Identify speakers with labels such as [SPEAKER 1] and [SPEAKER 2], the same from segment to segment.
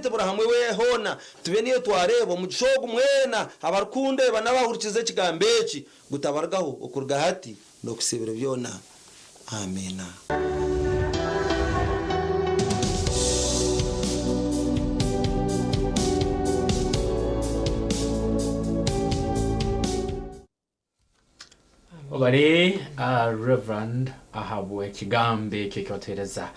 [SPEAKER 1] sente burahamwe we hona tube niyo twareba umugisho gw'umwena abarukunde banabahurikize kigambeki gutabargaho okurga hati no kusibira byona amena.
[SPEAKER 2] Obare Reverend ahabwe kigambe kikotereza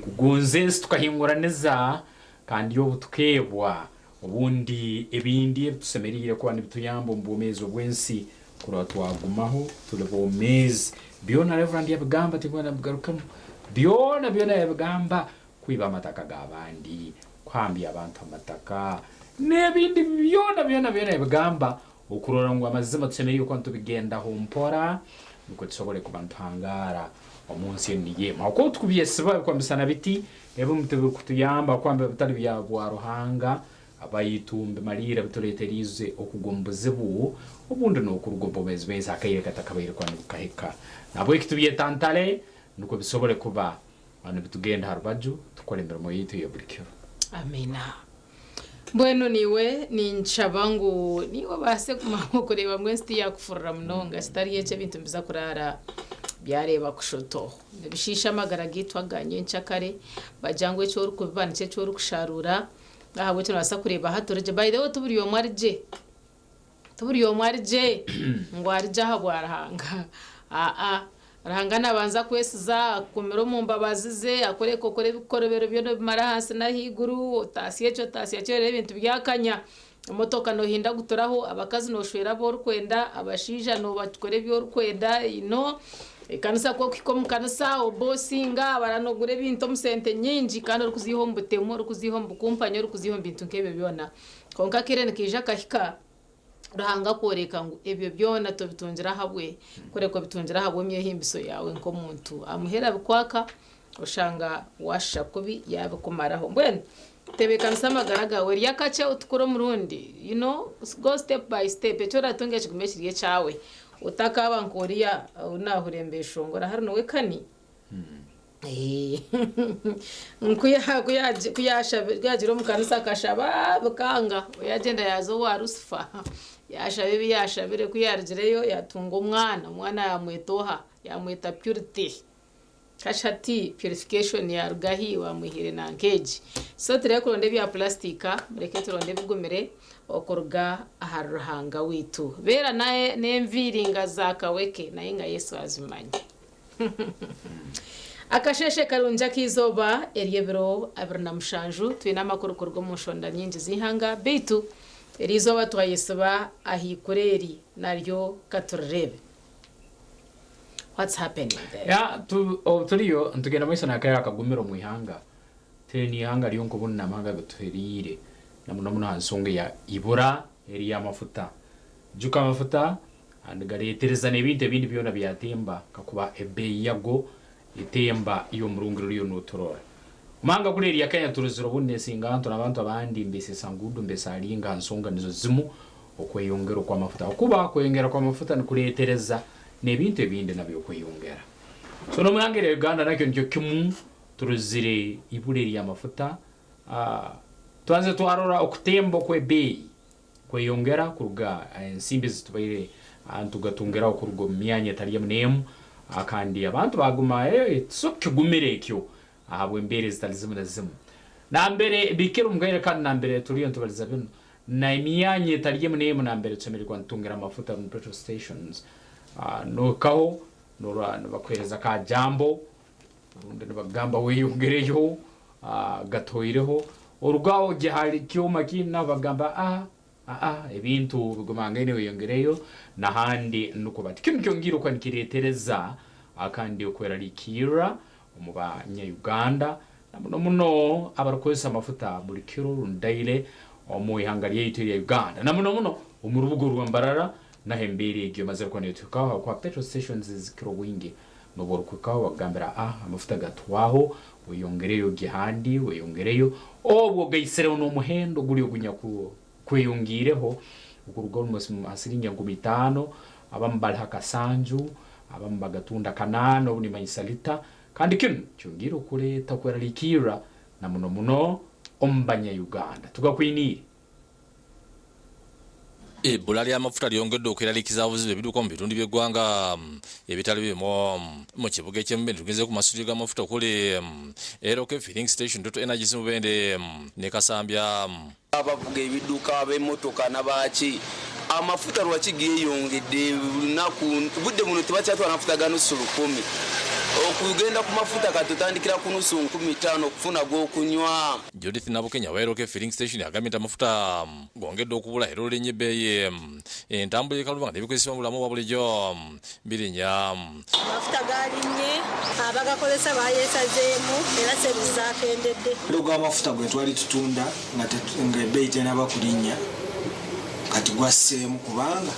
[SPEAKER 2] kugunze tukahingura neza kandi yo butukebwa ubundi ebindi tusemerire ko bandi bituyambo mbumezo bwensi kura twagumaho tulebomeze biona Reverend yabigamba tikwana bugarukamo biona yabigamba kwiba amataka gabandi kwambya abantu amataka nebindi biona yabigamba ukurora ngo amazima tusemeye yuko ntubigenda hompora nuko tsobore kubantangara omunsi niye mako tukubiye siba kwambisana biti ebo mutebe kutuyamba kwamba bitari bya bwaruhanga abayitumbe marira bitureterize okugomboze bu ubundi no kurugomboze beza akayire katakabayire kwani gukaheka nabo ikitubiye tantale nuko bisobore kuba bana bitugenda harubaju tukore imirimo yitu yo burikyo.
[SPEAKER 3] Amina. Bueno niwe ni nchabangu niwe base kureba mwensti yakufurira munonga sitari yece bintu mbiza kurara byareba kushoto bishisha amagara gitwaganye nchakare bajangwe cyo rukubana cyo rukusharura ahabwe cyo basa kureba hatoreje by the way tuburiyo mwarije ngo arija habwarahanga arahangana banza kwesiza akomero mu mbabazize akore bikorobero byo bimara hasi na higuru tasiye cyo ibintu byakanya imotoka no hinda gutoraho abakazi no shwera bo rukwenda abashija no bakore byo rukwenda kanisa ko kikomu kanisa obosinga baranogure bintu musente nyinji kandi rukuzihomba temo rukuzihomba kumpanyo rukuzihomba bintu nkebe byona konka kirene kija kahika rahanga koreka ngo ebyo byona to bitungira habwe koreko bitungira habwe myehimbiso yawe nko muntu amuhera bikwaka ushanga washa kubi yabe kumaraho mbwene tebekanisa magaraga we yakache utukoro murundi go step by step echo ratunge chigumeshiriye chawe utakaba nkoriya unahurembesho ngora hari no wekani kuyasha byagiro mu kanisa kashaba bukanga yagenda yazo warusifa yashabire kuyarjireyo yatunga umwana yamwetoha yamweta purity kashati purification ya rugahi wa muhire na nkeji so turekoronde bya plastika mureke turonde bugumire okorga aharuhanga witu bera naye nemviringa zakaweke naye nga Yesu azimanye akasheshe karunja kizoba eryebero abrana mushanju twina makuru mu shonda nyinji zihanga bitu erizoba twayesaba ahikoreri naryo katurebe. What's happening there?
[SPEAKER 2] Ya turiyo ntugenda muri sana kaya kagumiro mu ihanga teni ihanga riyo nkubona namanga gutuherire namuno hansonge ya ibura eri y'amafuta juka amafuta angaretereza nebinte bindi byona byatemba kakuba ebe yago itemba iyo murungiro riyo nutorora manga kuri eri yakanya turuziro bunne singanto nabantu abandi mbese sangudu mbese alinga hansonga nizo zimu okweyongero kwa mafuta kuba kweyongera kwa mafuta nikuretereza nebinte bindi nabyo kweyongera so no mwangere Uganda nakyo nicyo kimu turuzire ibureri y'amafuta twanze twarora okutembo kwebe kweyongera kuruga ensimbi zitubaire antugatungera okurugo myanya tari yamnemu akandi abantu baguma sokigumire ekyo ahabwe mbere zitalizimu na zimu na mbere bikira umgaire kandi na mbere turiyo ntubaliza bino na imyanya tari yamnemu na mbere tsemerwa ntungera amafuta mu petrol stations no kaho no bakwereza ka jambo urundi bagamba weyongereyo gatoyireho urugaho gihari cyuma kina bagamba ebintu bigumangene weyongereyo nahandi nuko bati kimcyo ngiro kwa nikiretereza akandi ukwera likira umubanya Uganda muno abarukoza amafuta buri kiro rundaire omuyihangariye yitiriye Uganda muno umurubugo rwambarara na hembere igyo maze ko netukaho kwa petrol stations zikiro wingi no borukukaho bagambira amafuta gatwaho weyongereyo gihandi weyongereyo obwo gaisere no muhendo guri gunya kweyongireho ukurugo asirinya 5 abambali hakasanju abambagatunda kanano ni mayisalita kandi kintu cyongiro kureta kwera likira na muno ombanya Uganda tugakwinire
[SPEAKER 4] Ebbula ly'amafuta lyongedde okweralikiza abavuzi b'ebidduka mu bitundu by'eggwanga ebitali bimu mu kibuga eky'Emubende. Tugenze ku masundiro g'amafuta okuli LK Filling Station, Total Energies Mubende ne Kasambya.
[SPEAKER 1] Abavuga ebidduka b'emmotoka n'abaaki amafuta lwaki geeyongedde lunaku budde muno tebakyatwala amafuta ga nusu 10 okugenda ku mafuta katutandikira ku nusu 15 okufuna g'okunywa.
[SPEAKER 4] Judith Nabukenya wa LK Filling Station agambye nti amafuta gongedde okubula era olw'ennyo ebbeeyi entambula y'ekalubanga n'ebikozesebwa mu bulamu obwa bulijjo birinnya.
[SPEAKER 5] Amafuta galinnye abagakozesa bayeesazeemu era service zakendedde.
[SPEAKER 6] Logo amafuta gwe twali tutunda nga ebbeeyi tenaba kulinnya kati gwasseemu kubanga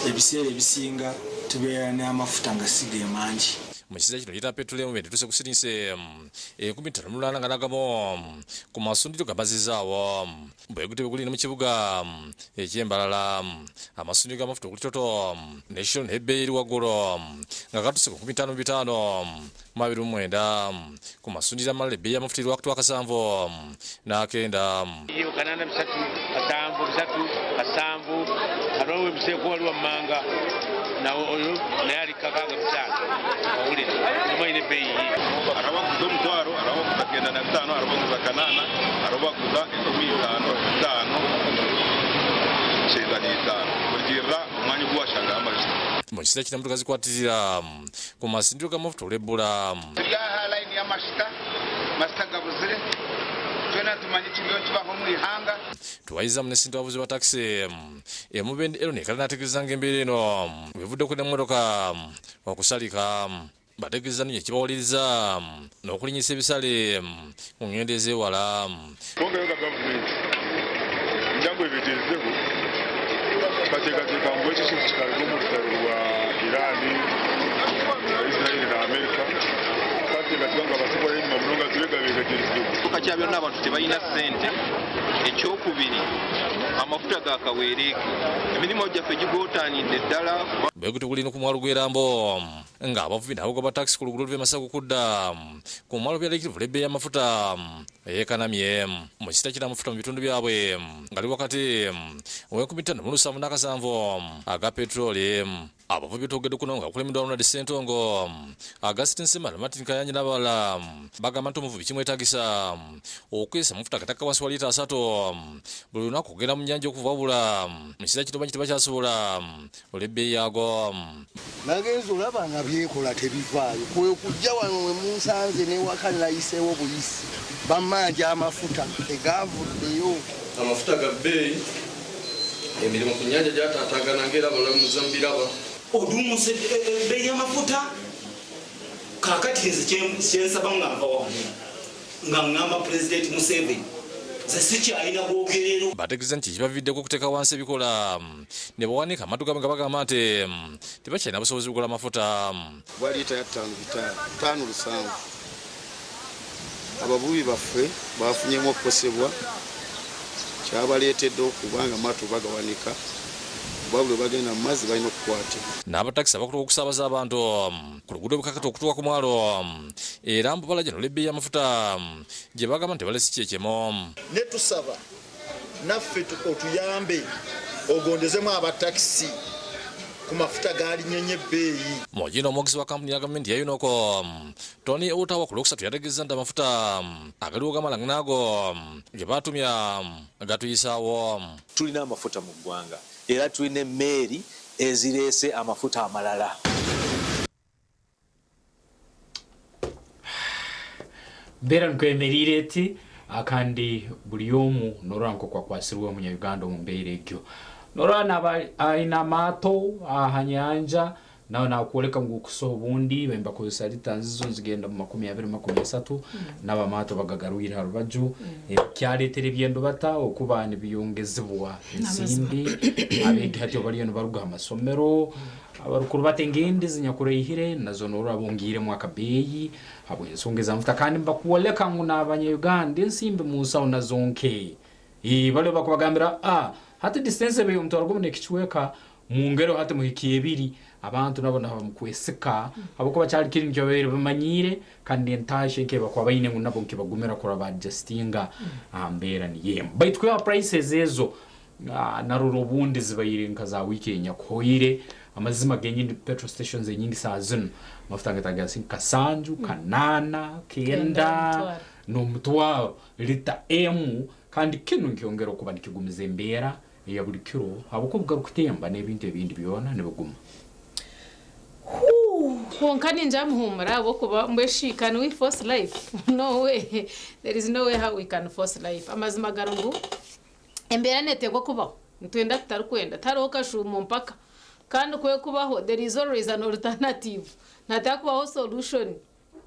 [SPEAKER 6] ebiseera ebisinga tubeera n'amafuta nga sige mangi.
[SPEAKER 4] Mu kiseera kino yita petroleum Mubende tuse kusirinse 15 nga nagamu ku masundiro gabazizaawo bwegute bugulina mu kibuga eky'Embalala amasundiro g'amafuta okuli Toto National nebbeeyi eri waggulu nga gatuse ku 15 mu 29 ku masundiro amalala ebbeeyi y'amafuta eri wakati wa 7 n'akenda.
[SPEAKER 7] Iyo kanana 3 kasanvu hariho ebiseeko waliwo mmanga nayo ali kakaga bisanga awulira omwine ebbeeyi
[SPEAKER 8] arabaguza omutwaro arabaguza 95 arabaguza 8 arabaguza 15 kuligirira omwanya gwashanga amazi.
[SPEAKER 4] Mu kiseera kino emmotoka zikwatirira ku masundiro g'amafuta olw'ebbula.
[SPEAKER 8] Tulyaha layini y'amasita gabuzire twena tumanyi kiriyo kibaho mu ihanga.
[SPEAKER 4] Tuwayiza munesinto abavuzi ba taxi Mubende ero nekala nategeeza ng'embeera eno wevuddeko n'emmotoka okusalika bategeeza nyo ekibawaliriza n'okulinyisa ebisale mu ngendo ez'ewala.
[SPEAKER 8] Bongeyo ga gavumenti njangu ebiteezeho bateekateeka ngu ekyo kikalimu mu lutalo lwa Irani, Israeli na Amerika bateekateeka nga basikola enyuma bulunga tubegabeegateezeho.
[SPEAKER 9] Tukakya byonna abantu tebalina ssente. Ekyokubiri amafuta gakaweereeko emirimu gyaffe gigootaanidde ddala.
[SPEAKER 4] Bwegute kulina ku mwalo gw'Erambo ng'abavubi nabo goba taxi ku luguudo lw'e Masaka kudda ku mwalo byalekirivu l'ebbeeyi y'amafuta eyeekanamye mu kiseera ky'amafuta mu bitundu byabwe ngali wakati w'15 mu 7 aga petroli. Abavubi twogedde kuno nga kulemeddwa Ronald Ssentongo, Augustine Semana, Martin Kayanja n'abalala bagamba nti omuvubi kimwetaagisa okwesa amafuta agataka wansi wa liita 3 buli lunaku okugenda mu nnyanja okuva wabula mu kiseera kino bangi tebakyasobola olw'ebbeeyi yaago.
[SPEAKER 10] Nagenza olaba nga byekola tebivaayo kwe kujja wano we munsanze n'ewaka nayiseewo buyisi bammanja amafuta tegavuddeyo.
[SPEAKER 11] Amafuta ga bbeeyi emirimu ku nnyanja gyataataagana ng'era balamuza mu biraba
[SPEAKER 12] odumuse ebbeeyi y'amafuta kaakati nze kyensaba nga nva wano nga ŋŋamba pulezidenti Museveni ze sikyalina bwogerero.
[SPEAKER 4] Bategeeza nti kibaviddeko okuteeka wansi ebikola ne bawanika amadduka nga bagamba nti tebakyalina busobozi bukola amafuta.
[SPEAKER 10] Bwaliita ya 5-7 abavubi baffe bafunyemu okukosebwa kyabaleetedde okuba nga amaato bagawanika babule bagenda mu mazzi balina okukwatibwa.
[SPEAKER 4] N'abatakisi abakutuka okusaabaza abantu ku luguudo bukakati okutuuka ku mwalo era mbu balajja n'olw'ebbeeyi y'amafuta gye bagamba nti balesi kyekimo.
[SPEAKER 10] Ne tusaba naffe otuyambe ogondezemu abatakisi ku mafuta gaalinnyenye ebbeeyi.
[SPEAKER 4] Mugino omwogezi wa kampuni ya gavumenti ya Unoko Tony Otawa ku Lwokusatu yategeeza nti amafuta agaliwo gamalanga naago ge baatumya gatuyisaawo.
[SPEAKER 13] Tulina amafuta mu ggwanga era tulina emmeeri ezireese amafuta amalala.
[SPEAKER 2] Beera nkwemerire eti akandi buli omu n'olwa nk'okwakwasirwa Omunyayuganda mu mbeera egyo n'olwa alina amaato aha nyanja nawe nakwoleka ngu okusoba obundi bembakozesa lita nzizo nzigenda mu 20-30 n'abamaato bagagarwira ha rubaju kyaleetera ebyendo bata okuba nibiyongezebwa ensimbi abeegi hati baliyo nibaruga amasomero abarukuru batengende zinyakurehire nazo n'olwa bongiiremu akabeeyi habw'ensonga ez'amafuta kandi mbakwoleka ngu n'Abanyayuganda ensimbi mu nsawo nazonke baliyo bakubagambira hati distance ebeyo omuntu aruga mu nekichweka mu ngero hati muhiki ebiri abantu nabo bamukweseka abako bachali kiri nkyo bamanyire kandi entashe ke bakwa bayine ngo nabo nkibagumira kora ba justinga ambera ni yemba baitwe prices ezo naruro bundi zibayire nkaza weekend koire amazima genyi petrol stations nyingi sazun mafuta ngataga kasanju kanana kenda no mutwaro lita kandi kinu nkiongera kuba nikigumize mbera ya buri kiro abako bugaruka kutemba n'ibindi bindi byona nibuguma
[SPEAKER 3] Konkani njamuhumura abo kuba mbeshi can we force life? No way. There is no way how we can force life. Amazima garungu embera netegwa kubaho. Ntwenda tutarukwenda taroka shumu mpaka. Kandi kwe kubaho there is always an alternative. Natakubaho solution.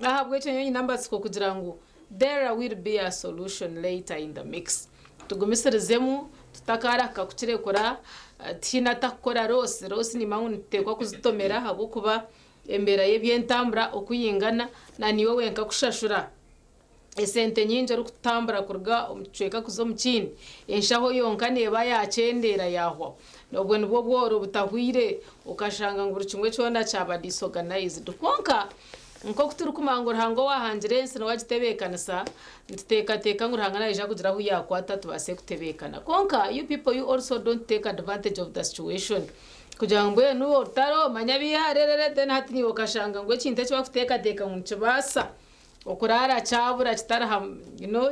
[SPEAKER 3] Ahabwe chenye numbers ko kugira ngo there will be a solution later in the mix. Tugumiserezemu tutakaraka kukirekora tina takora rose ni mauni tekwa kuzitomera habo kuba embera yebyentambura okuyingana na niwe wenka kushashura esente nyinje rukutambura kurga omcweka kuzo mukini enshaho yonka neba yacendera yahwa nobwo nibwo bworo butahwire ukashanga ngo rucimwe cyona cyaba disorganized konka nko kuturukumangura hango wahanjirense no wagitebekana sa ntiteka ngo hangana ija kugira hu yakwata tubase kutebekana konka you people you also don't take advantage of the situation kugira ngo no taro manyabiya rerere then hatini ukashanga ngo kinte cyo bakuteka ngo ncibasa okurara cyabura kitaraha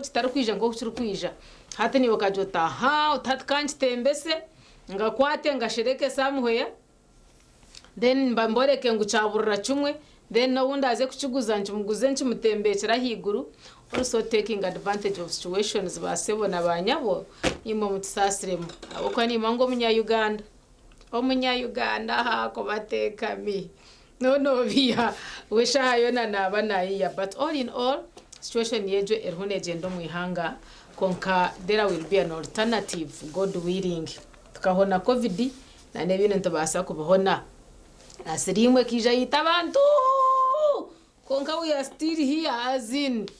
[SPEAKER 3] kitarakwija ngo kurukwija hatini ukajota ha utatkanchi tembese ngakwate ngashereke samuhoya then mbamboreke ngo cyaburura cyumwe then no wunda aze kuchiguza nchimuguze nchimutembekera higuru also taking advantage of situations basebona banyabo imo mutsasiremo aboko ni mango munya Uganda hako batekami no via wisha hayona nabana iya but all in all situation yejo erhuneje ndo mwihanga konka there will be an alternative god willing tukahona covid na nebine ntobasa kubahona asirimwe kija yitabantu konka we are still here as in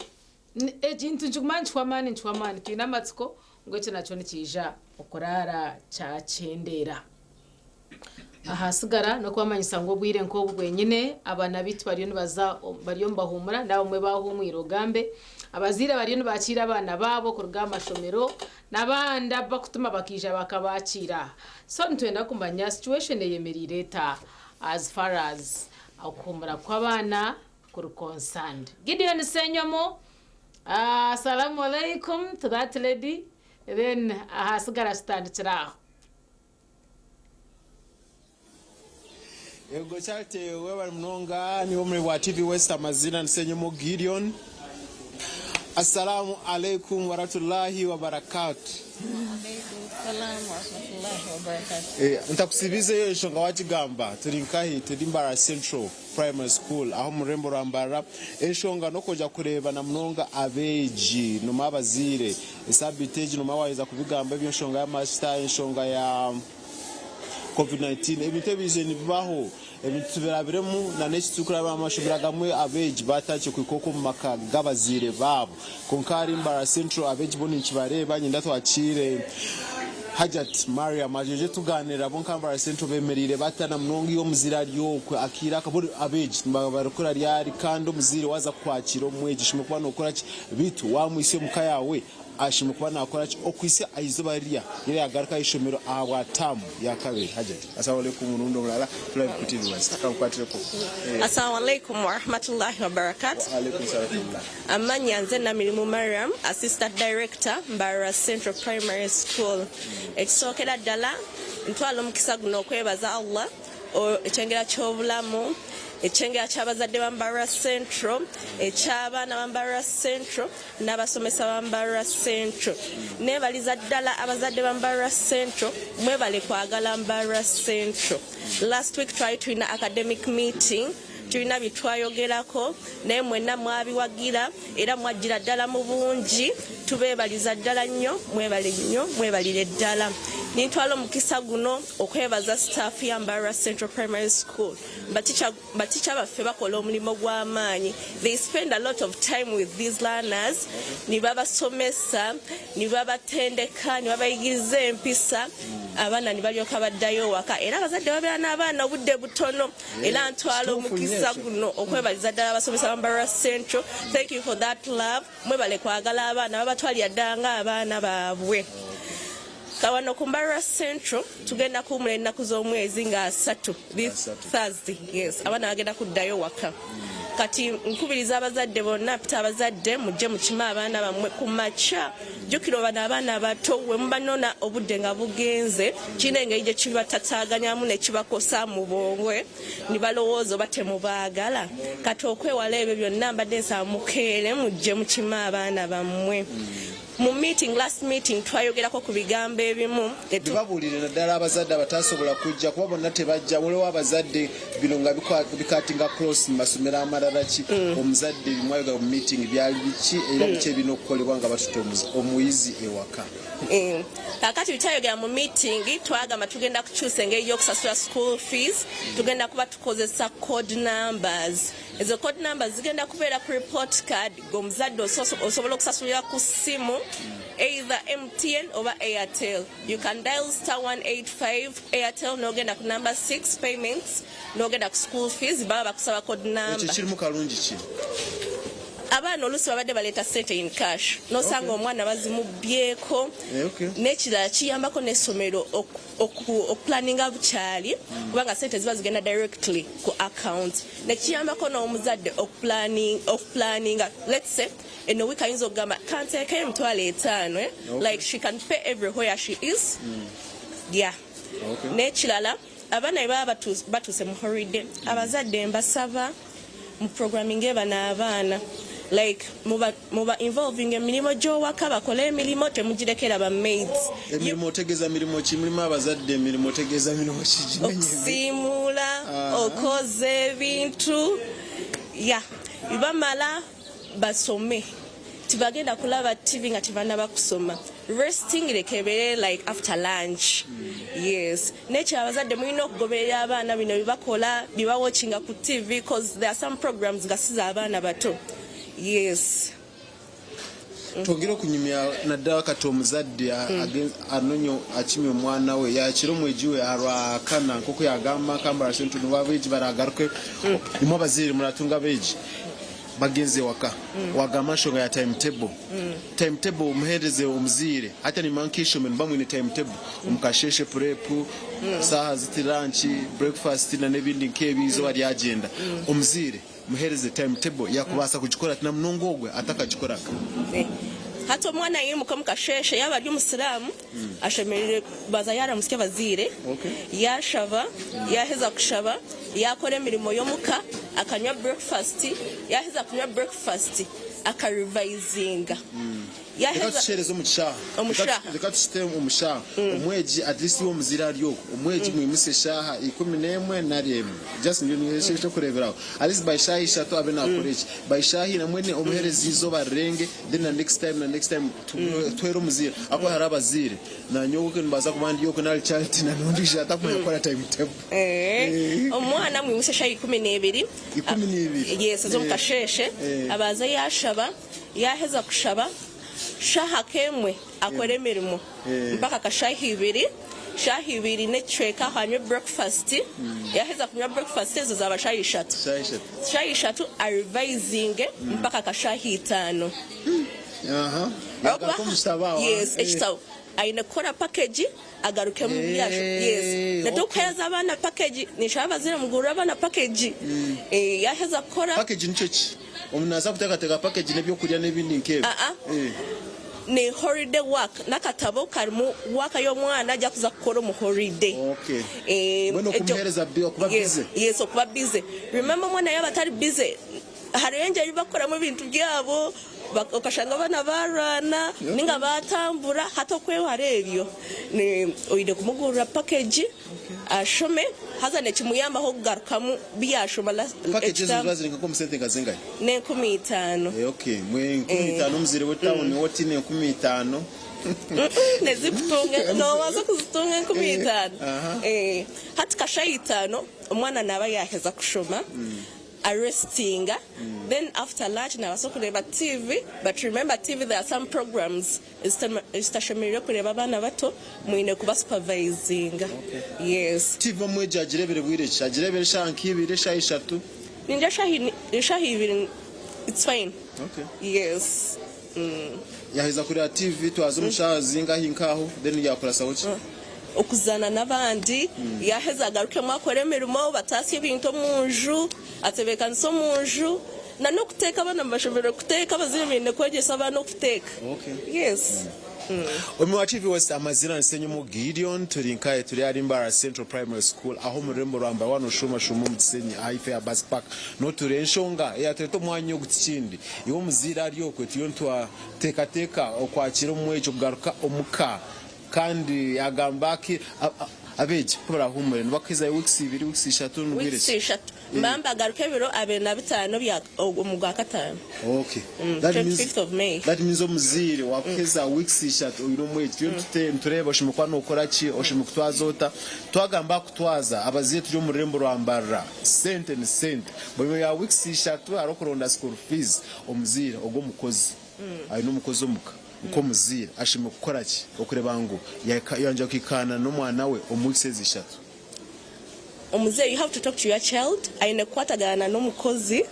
[SPEAKER 3] ejintu nchumani twinamatsiko ngoce naco nikija okurara cacendera ahasigara no kwamanyisa ngo bwire nko bwenyine abana bitu bariyo mbahumura ndawo mwe bahumwiro gambe abazira bariyo bakira abana babo ku rw'amashomero nabanda bakutuma bakija bakabakira so ntwenda kumbanya situation yemerireta as far as akumura kw'abana kuru concerned. Gideon Senyomo, assalamu alaikum to that lady. Then ahasigara stand chira.
[SPEAKER 14] Ego chate wewe mnonga ni umri wa TV West Amazina Senyomo Gideon. Assalamu alaikum wa rahmatullahi wa barakatuh. Ntakusibize yo nshonga wachigamba turinkahi Tedimbara Central Primary School aho murembo rambara enshonga no koja kureba na mnonga abeji no mabazire esabiteji no mawaiza kubigamba byo nshonga ya master enshonga ya COVID-19 ebite bizeni bibaho ebitubirabiremu na n'ekitukura bamashubiragamwe abeji batache kwikoko mu maka gabazire babo konkari Mbara Central abeji boni nkibareba nyinda twakire Hajat Maria majeje tuganira bonka Mbara Central bemerire batana mnongi yo muzira ryokwe akira kaburi abeji barakora ryari kandi muzire waza kwakira omweji shimo kuba nokora bitu wamwise mukayawe ashimo kuba nakora okwise ayizobaria yere yagaruka ishomero awatamu yakabiri Hajat assalamu alaykum murundo mulala live kutivi wasa akakwatire ko
[SPEAKER 15] assalamu alaykum wa rahmatullahi wa barakatuh.
[SPEAKER 14] Wa alaykum salaam.
[SPEAKER 15] Amanya nze na Mirimu Mariam, assistant director Mbara Central Primary School. Ekisokera ddala ntwala omukisa guno okwebaza Allah ekyengera ky'obulamu ekyengera ky'abazadde ba Mbara Central eky'abaana ba Mbara Central n'abasomesa ba Mbara Central nebaliza ddala abazadde ba Mbara Central mwebale kwagala Mbara Central. Last week twalina academic meeting tulina bitwayogerako naye mwenna mwabiwagira era mwajjira ddala mu bungi tubeebaliza ddala nnyo mwebalire ddala nintwala omukisa guno okwebaza staff ya Mbara Central Primary School baticha baffe bakola omulimu gw'amaanyi. They spend a lot of time with these learners nibabasomesa nibabatendeka nibabayigiriza empisa abaana ne balyoka baddayo waka era abazadde babeera n'abaana obudde butono era ntwala omukisa guno okwebaliza ddala abasomesa ba Mbarara Central. Thank you for that love. Mwebale kwagala abaana babatwalira ddala ng'abaana baabwe. Kawano ku Mbarara Central tugenda kuwumula ennaku z'omwezi nga 3 this Thursday. Yes, abaana bagenda kuddayo waka. Kati nkubiriza abazadde bonna pita abazadde mujje mukima abaana bammwe ku makya jjukira bano abaana bato we mubanona obudde nga bugenze kirina engeri gye kibatataaganyamu ne kibakosa mu bwongwe ne balowooza oba temubaagala kati okwewala ebyo byonna mbadde nsaba mukeere mujje mukima abaana bammwe. Mu meeting last meeting twayogerako ku bigambo ebimu
[SPEAKER 14] tubabuulire naddala abazadde abatasobola kujja kuba bonna tebajja waliwo abazadde bino nga bikatinga cross mu masomero amalala ki omuzadde bimwayoga mu meeting byali biki era biki ebirina okukolebwa nga basuta omuyizi ewaka.
[SPEAKER 15] Kakati bitayogera mu meeting twagamba tugenda kukyusa engeri y'okusasula school fees tugenda kuba tukozesa code numbers. Ezo code numbers zigenda kubeera ku report card g'omuzadde osobola okusasulira ku simu either MTN oba Airtel. You can dial *185 Airtel n'ogenda ku number 6 payments n'ogenda ku school fees baba bakusaba code number.
[SPEAKER 14] Ekyo kirimu kalungi ki?
[SPEAKER 15] Abaana oluusi babadde baleeta ssente in cash nosanga omwana bazimubyeko n'ekirala kiyambako n'essomero okupulaninga bukyali kubanga ssente ziba zigenda directly ku account nekiyambako n'omuzadde okupulaninga let's say eno wiiki ayinza okugamba kanteekayo emitwalo 5 like she can pay everywhere she is n'ekirala abaana baba batuuse mu holiday abazadde mbasaba mu programming ebano abaana like muba involving emirimu gy'owaka bakole emirimu temugirekera ba maids.
[SPEAKER 14] Emirimu otegeeza mirimu ki? Mulimu abazadde emirimu otegeeza mirimu ki?
[SPEAKER 15] Okusiimula okoza ebintu bamala basome tibagenda kulaba TV nga tibannaba kusoma. Resting lekebere like after lunch. Yes. Nekyo abazadde mulina okugoberera abaana bino bibakola bibawatchinga ku TV because there are some programs gasiza abaana bato. Yes.
[SPEAKER 14] Twogera okunyumya naddala kati omuzadde anonyo akimya omwana we yakiro mwejiwe alwakana nkoko yagamba Mbarara Central niwabeegi baragaruke nimwe abazaire mulatunga beegi bagenze waka wagamba nsonga ya timetable omuhereze omuziire hata ni mankisho men bamwe ne timetable omukasheshe prep saha ziti lunch breakfast na nebindi nkebizo bali agenda omuziire muhereze timetable yakubasa kugikora tina mnongo ogwe atakagikoraka
[SPEAKER 15] hata omwana yimuka mukasheshe yaba ali omusiraamu ashemerere baza yaramusya baziire yashaba yaheza kushaba yakora emirimo y'omuka akanywa breakfast yaheza kunywa breakfast akarevisinga
[SPEAKER 14] yakashereza omushaha lekatusitemu omushaha omweji at least wo muzira alioko omweji mwimise shaha 11 na rimwe just ndio nishe kureberaho at least by shahi shato abena akorechi by shahi na mwene omuhereza izo barenge then the next time twero muzira ako haraba zire na nyoke nibaza kumandi yoko na charity na ndisha atakumukora timetable
[SPEAKER 15] omwana mwimise shahi 12 yes zo mukasheshe abaza yashaba yaheza kushaba shaha kemwe akore emirimo mpaka kashahi ibiri necweka hanywe breakfast yaheza kunywa breakfast ezo zaba shahi 3 revising mpaka kashahi 5 yes ekitawo aina kora package agaruke mu byasho yes natukweza abana package nishaba zira mugura abana package yaheza kora
[SPEAKER 14] package nico ki omunaza kutekateka package nebyo kulya nebindi nkebe
[SPEAKER 15] ne holiday work nakatabo karimu waka y'omwana ajja kuza kukora mu holiday
[SPEAKER 14] bueno kumhereza bio kuba busy
[SPEAKER 15] yes okuba busy remember mwana yaba tari busy harenje yibakora mu bintu byabo okashanga bana barana ninga batambura hato kwewara ebyo ne oide kumugurira package ashome haza ne kimuyamba ho kugarukamu byashoma
[SPEAKER 14] package z'ubazi nko musente ngazengaye
[SPEAKER 15] ne 15
[SPEAKER 14] okay mwe 15 muzire wo town woti ne 15
[SPEAKER 15] nezikutunga no waza kuzitunga 15 hati kashayitano umwana naba yaheza kushoma arresting. Then after lunch, now so kureba TV. But remember, TV there are some programs. Istashamiro kureba bana bato mwine kuba supervising. Yes.
[SPEAKER 14] TV mweja ajirebere bwirecha ajirebere shankibire shayishatu.
[SPEAKER 15] Ninja shahi it's fine.
[SPEAKER 14] Okay.
[SPEAKER 15] Yes.
[SPEAKER 14] Yaheza kureba TV twazo mushazinga hinkaho then yakora sawuki.
[SPEAKER 15] Okuzana n'abandi yaheza agaruke mwakore mirimo batasi ibintu munju atebeka nso munju na no kuteka abana bashobora kuteka bazimene kwegesa abana kuteka.
[SPEAKER 14] Okay.
[SPEAKER 15] Yes.
[SPEAKER 14] Omi wa TV West amazina nsenye mu Gideon turinkaye turi ari Mbara Central Primary School aho murembo ramba wano shuma mutsenyi haife ya bus park no turenshonga ya teto mwanyo gutsikindi iwo muzira ari yokwe tuyontwa teka okwakira umwejo kugaruka omuka kandi yagambaki abeje kubara humure nbakiza weeks 2 weeks 3 n'ubwire
[SPEAKER 15] weeks 3 mbamba garuke biro 25 bya omugwa katano.
[SPEAKER 14] Okay.
[SPEAKER 15] That means 5th of May.
[SPEAKER 14] That means omuzire wakiza weeks 3 uyu mwejo tuyonte tureba oshimukwa nokora ki oshimukutwazota twagamba kutwaza abaziye turi mu rembo rwambara sente ni sente bo ya weeks 3 arokoronda school fees omuzire ogo mukozi ayi no mukozi omuka uko muzira ashime gukora ki okureba ngo yanje kikana no mwana we omukisezi 3
[SPEAKER 15] omuze you have to talk to your child aine kwatagana no mukozi.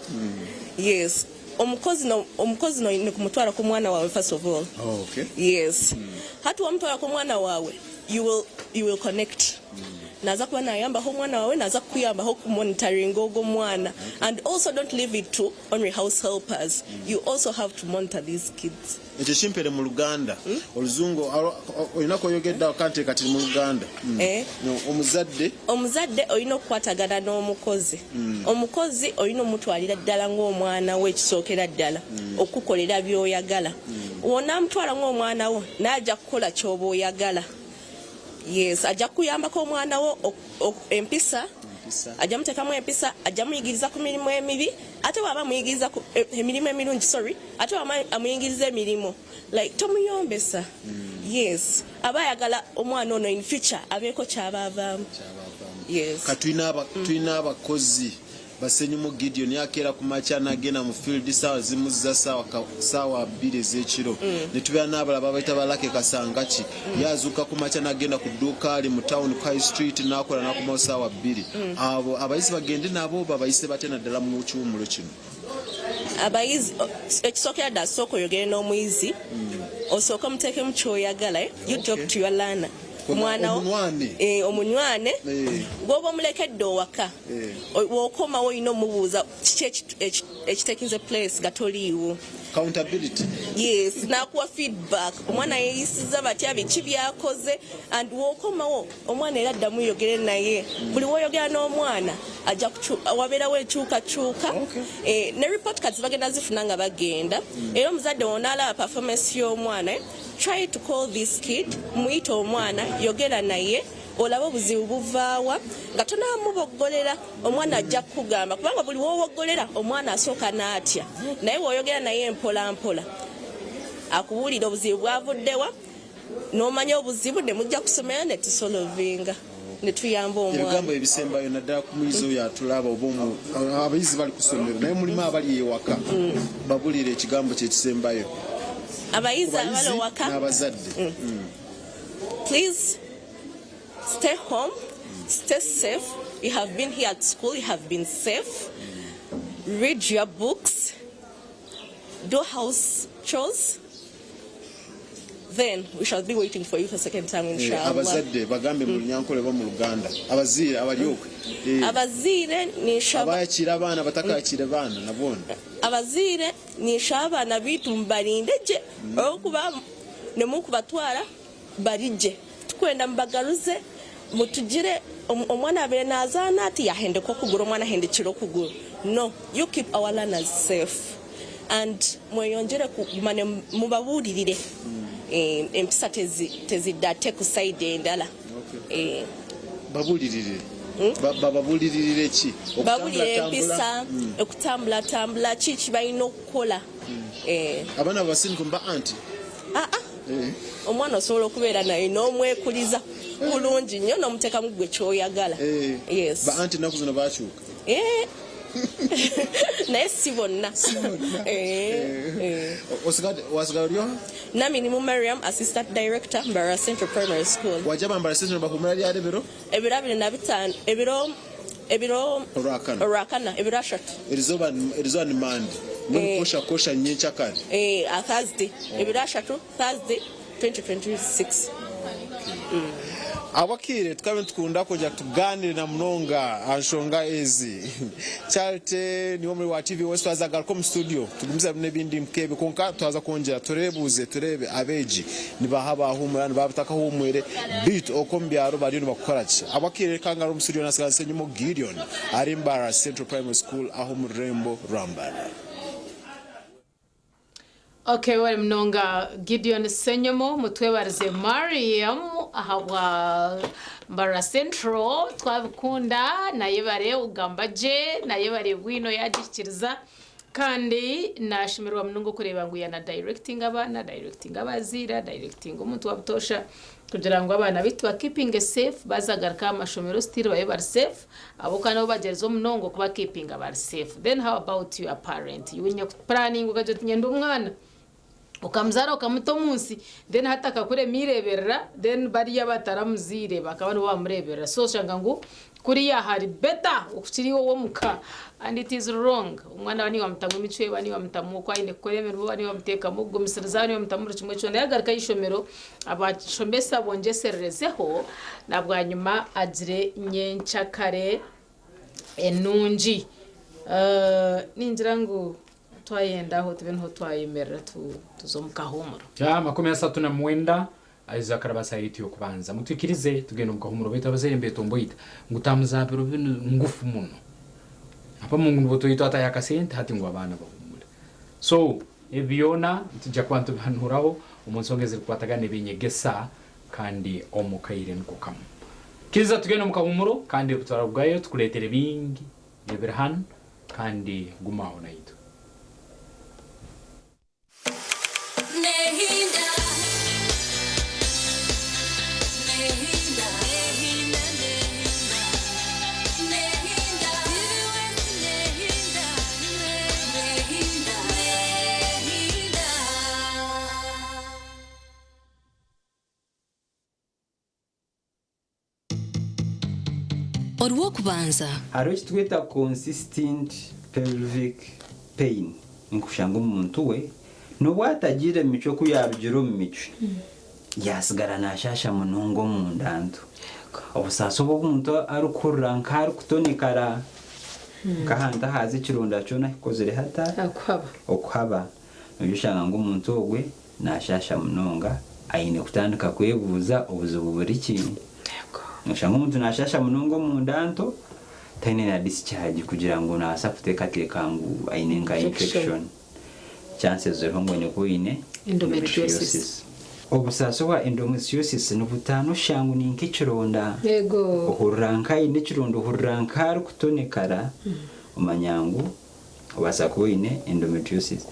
[SPEAKER 15] Yes, omukozi no ni kumutwara ku mwana wawe first of all.
[SPEAKER 14] Oh, okay.
[SPEAKER 15] Yes. Hatu wamtwara ku mwana wawe you will connect. Naza kuba nayamba ho mwana wawe naza kuyamba ho monitoring ogo mwana. And also don't leave it to only house helpers. You also have to monitor these kids.
[SPEAKER 14] Eche chimpere mu Luganda oluzungu oinako yogedda kante kati mu Luganda. No omuzadde
[SPEAKER 15] oyino kwatagana n'omukozi. Omukozi oyino mutwalira ddala ng'omwana we kisookera ddala okukolera byoyagala. Wona mutwala ng'omwana wo naja kukola kyoba oyagala. Yes, ajja kuyambako omwana wo empisa. Ajja mutekamu empisa, ajja muyigiriza ku mirimu emibi, ate waba muyigiriza ku emirimu emirungi, ate waba amuyigiriza emirimu. Like tomuyombesa. Yes, abayagala omwana ono in future abeeko kyabavaamu. Yes.
[SPEAKER 14] Katuyina abakozi basenyu mu Gideon yakera ku machana agena mu field sawa zimuza sawa 2 ez'ekiro netubya nabala babaita balake kasangachi yazuka ku machana agenda ku duka ali mu town Kai Street nakola nakuma sawa 2 abo abayisi bagende nabo babayise batena dala mu cyumulo kino
[SPEAKER 15] abayizi ekisokera da soko yogere no muyizi osoko muteke mu kyoyagala you talk to your learner omwana omunywane gobo mulekedde owaka wokoma woyino mubuuza ekitekinze place gatoliiwo
[SPEAKER 14] accountability.
[SPEAKER 15] Yes, nakuwa feedback omwana yeyisiza batya biki byakoze and wokomawo omwana era addamu yogere naye buli woyogera n'omwana ajja wabeera wekyuka ne report cards bagenda zifuna nga bagenda era omuzadde wonna alaba performance y'omwana try to call this kid muyita omwana yogera naye olaba obuzibu buvaawa nga tonamuboggolera omwana ajja kugamba kubanga buli wowoggolera omwana asooka n'atya naye woyogera naye mpola akubuulira obuzibu bwavuddewa n'omanya obuzibu ne mujja kusomera ne tusolovinga ne tuyamba omwana
[SPEAKER 14] ebigambo ebisembayo naddala ku muyizi oyo atulaba oba abayizi bali ku ssomero naye mulimu abali ewaka babulira ekigambo kyekisembayo
[SPEAKER 15] abayizi abali ewaka
[SPEAKER 14] n'abazadde
[SPEAKER 15] please stay home, stay safe. You have been here at school, you have been safe. Read your books, do house chores. Then we shall be waiting for you for second time, inshallah.
[SPEAKER 14] Abazadde bagambe mu Nyankole ba mu Luganda. Abazire abalyoke.
[SPEAKER 15] Abazire nishaba.
[SPEAKER 14] Abayakira abana batakakira abana nabona.
[SPEAKER 15] Abazire nishaba na bitu mbalindeje okuba ne mukubatwara barije. Tukwenda mbagaruze mutugire omwana abe nazaana ati yahende ko kugura omwana hende kiro kugura. No, you keep our learners safe and mweyonjere kumane mubabulirire empisa tezidate ku side endala.
[SPEAKER 14] Babulirire babulirire ki
[SPEAKER 15] babulirire empisa okutambula ki balina okukola.
[SPEAKER 14] Abana basinko mba anti
[SPEAKER 15] omwana osobola okubeera naye n'omwekuliza bulungi nnyo n'omuteekamu gwe kyoyagala.
[SPEAKER 14] Ba anti naku zino bakyuka
[SPEAKER 15] naye si bonna
[SPEAKER 14] wasigalio
[SPEAKER 15] nami ni Mariam, assistant director Mbara Central Primary School.
[SPEAKER 14] Wajaba Mbara Central bakumira lyari biro
[SPEAKER 15] ebiro 25 ebiro orakana ebiro 3
[SPEAKER 14] erizoba ni mande kosha nyencha kane
[SPEAKER 15] a Thursday ebiro 3 Thursday 2026.
[SPEAKER 14] Abakire tukabe tukunda kujya tuganire na Munonga anshonga ezi Charite niwo muri wa TV West wazaga ko mu studio tugumisa n'ibindi mkebe konka twaza kongera turebe abeji nibahaba humura nibabutaka humwere beat okombyaro bari bakora ki abakire kangaro mu studio nasanze nyimo Gideon ari Mbara Central Primary School aho mu Rembo Rambara.
[SPEAKER 3] Okay, wari Munonga Gideon Senyomo mutwebarize Mariam ahawa Mbara Central twabikunda naye bare ugambaje naye bare bwino yagikiriza kandi nashimirwa Munonga kureba ngo yana directing abazira directing umuntu wabutosha kugira ngo abana bitu ba keeping safe bazagaruka amashomero still baye bar safe abo kana bagereza Munonga kuba keeping bar safe. Then how about your parent? You winya planning ugaje nyenda umwana ukamzara ukamuto munsi then hataka kure mireberera then bariya bataramuzire bakaba no bamurebera so shanga ngo kuri ya hari better ukiri wo muka and it is wrong. Umwana bani wamtamwe micwe bani wamtamu kwa ine koremero bani wamteka mugumisizani wamtamura kimwe cyo ndagarika yishomero abashombesa bongeserezeho nabwa nyuma agire nyencha kare enunji ninjira ngo twayendaho tubenho twayemerera tuzomuka humuro
[SPEAKER 2] ya 39 aiza karabasa yiti yo kubanza mutwikirize tugenda mu kahumuro bita bazerembe tomboita ngutamuzabiro bino ngufu muno apa mungu boto yito ata yakasente hati ngo abana bahumura so ebiona tujya kwantu banuraho umunsongeze kwatagane binyegesa kandi omukayire nkokam kiza tugenda mu kahumuro kandi tutarabwayo tukuletere bingi nebirhan kandi gumaho naito
[SPEAKER 16] Olwokubanza hariho kitweta consistent pelvic pain nkushanga umuntu we nobwatagira mico kuyabigiro mu mico yasigara nashasha munongo mu ndandu obusaso bw'umuntu arukurra nkari kutonikara kahanda hazi kirunda cyo nakozere hata okwaba nibishanga ngo umuntu we nashasha munonga ayine kutandika kwebuza obuzubu buri kintu mushanga umuntu nashasha munongo mu ndanto tayine na discharge kugira ngo nasa kuteka ngo ayine nga infection chances zo ngo ni kuine endometriosis obusaso wa endometriosis nubutano shangu ni nkikironda yego uhuranka ine kirondo uhuranka kutonekara umanyangu obasa kuine endometriosis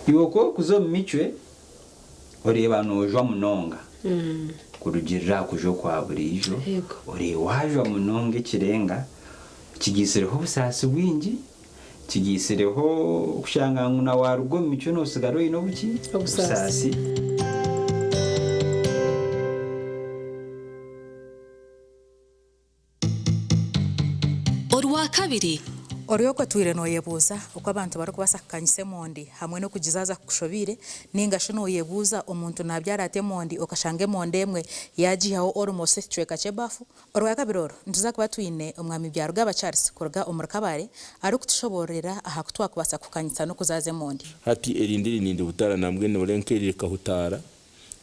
[SPEAKER 16] iwoko kuzo micwe oreba nojwa munonga kurugirira kujo kwa burijo ore wajwa munonge kirenga kigisireho busasi bwingi kigisireho kushanga nguna warugo mico no sigaro ino buki busasi Orwa kabiri
[SPEAKER 17] Orioko twire no yebuza uko abantu bari kubasakanyise mondi hamwe no kugizaza kushobire ninga shono yebuza umuntu nabyara ate mondi okashange mondemwe yajihaho almost streka chebafu orwa kabiroro ntuza kuba twine umwami byaro gaba Charles kurga umurkabare ari kutushoborera aha kutwa kubasa kukanyitsa no kuzaze mondi
[SPEAKER 18] hati erindiri nindi butara namwe no renkerire kahutara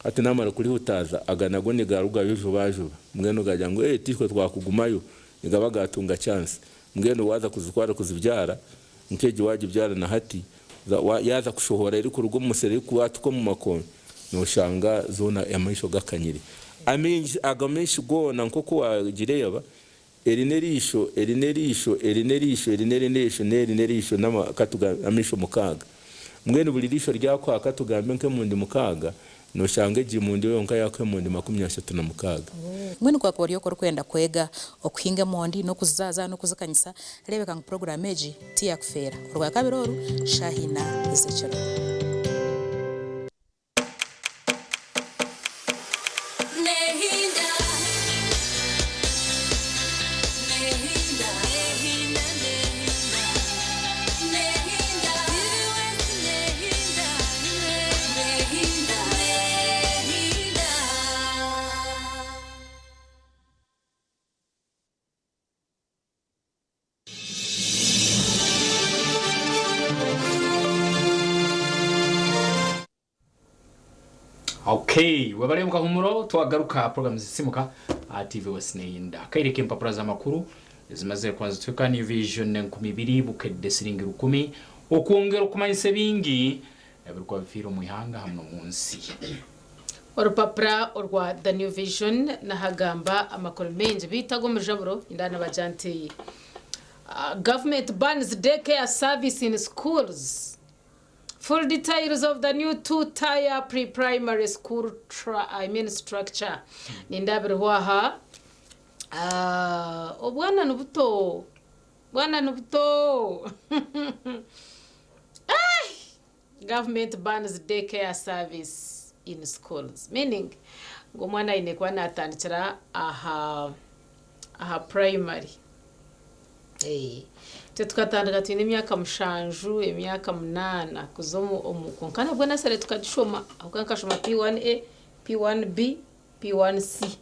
[SPEAKER 18] ati namara kuri hutaza aganago ne garuga bijo bajo mweno gajya ngo tiko twakugumayo nigabaga atunga chance ngeno waza kuzikwara kuzibyara nkeje waje byara na hati yaza kushohora iri ku rugo musere ku watuko mu makoni no shanga zona yamaisho gakanyiri agamenshi gona nkoko wagireba erinerisho namakatuga amisho mukaga mwene bulirisho ryako akatugambe nke mundi mukaga no shange jimundi yonka yakwe mundi 36 na mukaga
[SPEAKER 17] mwini kwa kwa ryoko rukwenda kwega okuhinga mondi no kuzaza no kuzakanyisa rebeka ngu program eji tia kufera rwa kabiroru Shahina Zechero.
[SPEAKER 2] Okay, wabale mukahumuro twagaruka program zisimuka TV Wasnehinda. Kaireke mpapura za makuru zimaze kwanza tweka ni vision 12 bukedde siringi 10 okuongera kumanyise bingi ebirwa bifiro muihanga hamno munsi.
[SPEAKER 3] Orupapura orwa The New Vision na hagamba amakuru menje bitago mujaburo indana bajanti. Government bans daycare service in schools. Full details of the new 2-tier pre-primary school structure. Nindabiri waha. Bwana nubuto. Government bans daycare service in schools. Meaning, ngomwana inekwa natandikira aha primary. Tukatandika twine emyaka mushanju emyaka 8 kuzomu omukonkana bwana sare tukadishoma akukankashoma P1A P1B P1C